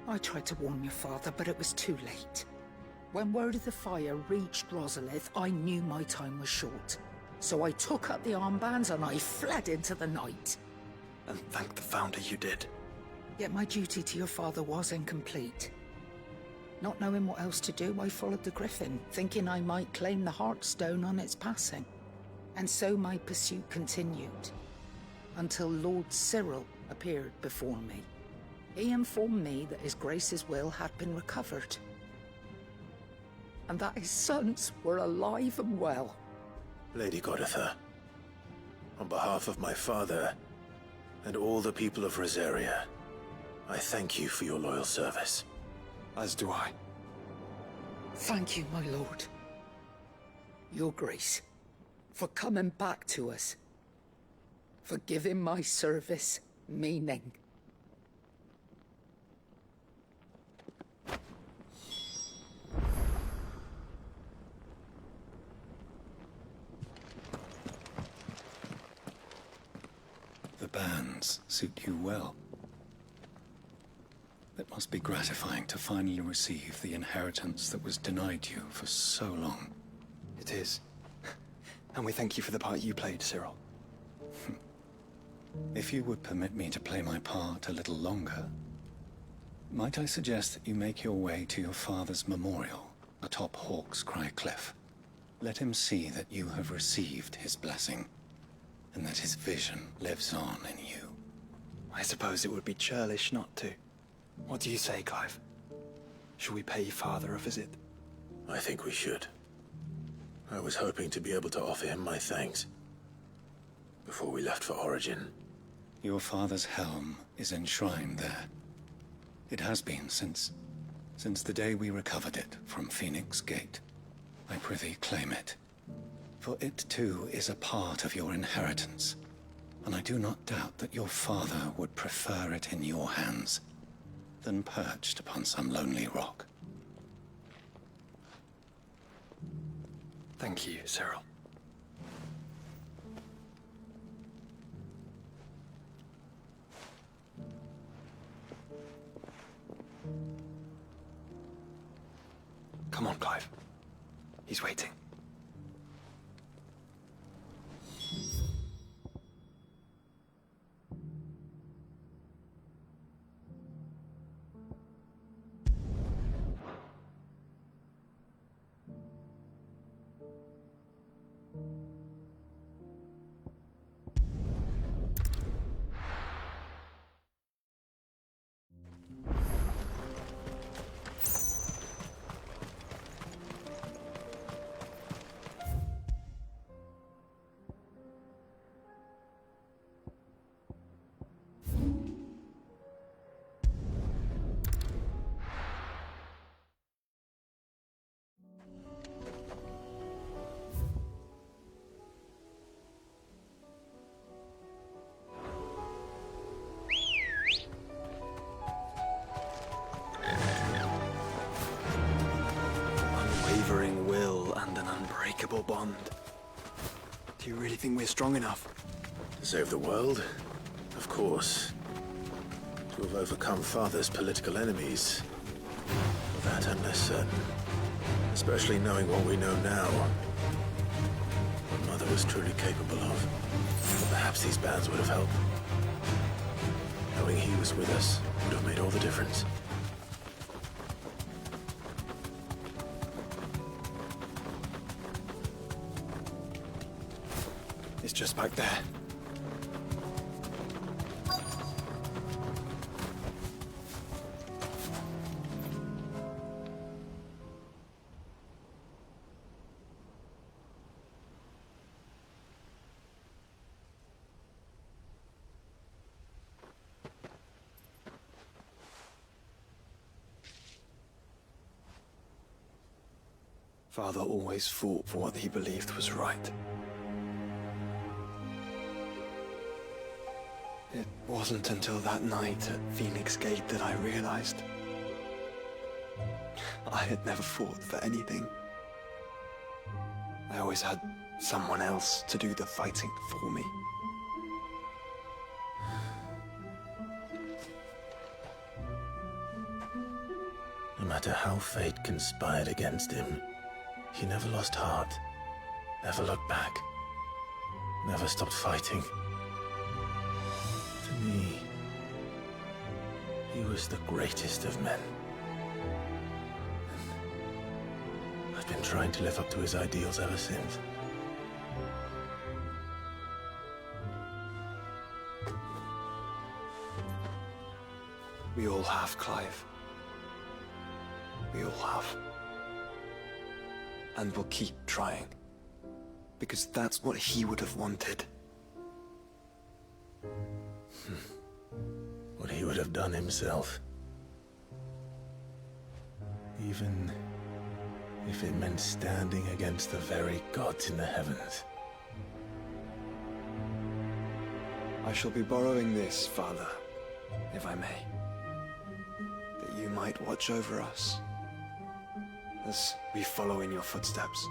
I tried to warn your father, but it was too late. When word of the fire reached Rosalith, I knew my time was short. So I took up the armbands and I fled into the night. And thank the Founder you did. Yet my duty to your father was incomplete. Not knowing what else to do, I followed the Griffin, thinking I might claim the Heartstone on its passing. And so my pursuit continued, until Lord Cyril appeared before me. He informed me that His Grace's will had been recovered, and that his sons were alive and well. Lady Goditha, on behalf of my father and all the people of Rosaria, I thank you for your loyal service. As do I. Thank you, my lord. Your Grace, for coming back to us. For giving my service meaning. The bands suit you well. It must be gratifying to finally receive the inheritance that was denied you for so long. It is. And we thank you for the part you played, Cyril. If you would permit me to play my part a little longer, might I suggest that you make your way to your father's memorial atop Hawk's Cry Cliff? Let him see that you have received his blessing, and that his vision lives on in you. I suppose it would be churlish not to. What do you say, Clive? Shall we pay Father a visit? I think we should. I was hoping to be able to offer him my thanks before we left for Origin. Your father's helm is enshrined there. It has been since the day we recovered it from Phoenix Gate. I prithee claim it. For it too is a part of your inheritance, and I do not doubt that your father would prefer it in your hands than perched upon some lonely rock. Thank you, Cyril. Come on, Clive. He's waiting. Unwavering will and an unbreakable bond. Do you really think we're strong enough? To save the world? Of course. To have overcome Father's political enemies? That I'm less certain. Especially knowing what we know now. What Mother was truly capable of. But perhaps these bands would have helped. Knowing he was with us would have made all the difference. It's just back there. Father always fought for what he believed was right. It wasn't until that night at Phoenix Gate that I realized I had never fought for anything. I always had someone else to do the fighting for me. No matter how fate conspired against him, he never lost heart, never looked back, never stopped fighting. To me, he was the greatest of men. And I've been trying to live up to his ideals ever since. We all have, Clive. We all have. And we'll keep trying. Because that's what he would have wanted. What he would have done himself. Even if it meant standing against the very gods in the heavens. I shall be borrowing this, Father, if I may. That you might watch over us as we follow in your footsteps.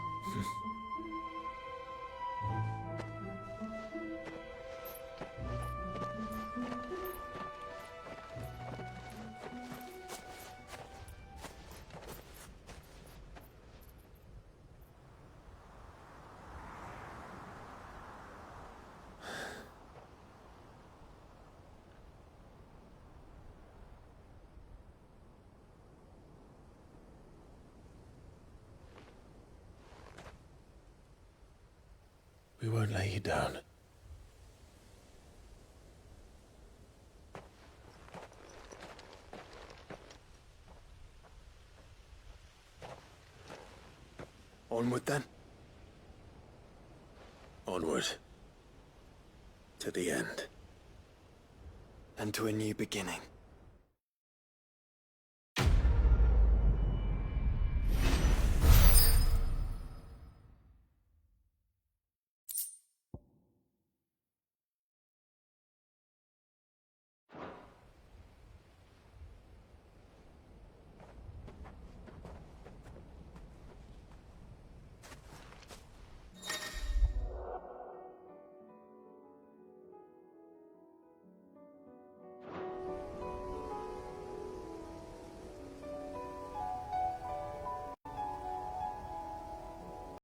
We won't lay you down. Onward, then? Onward. To the end. And to a new beginning.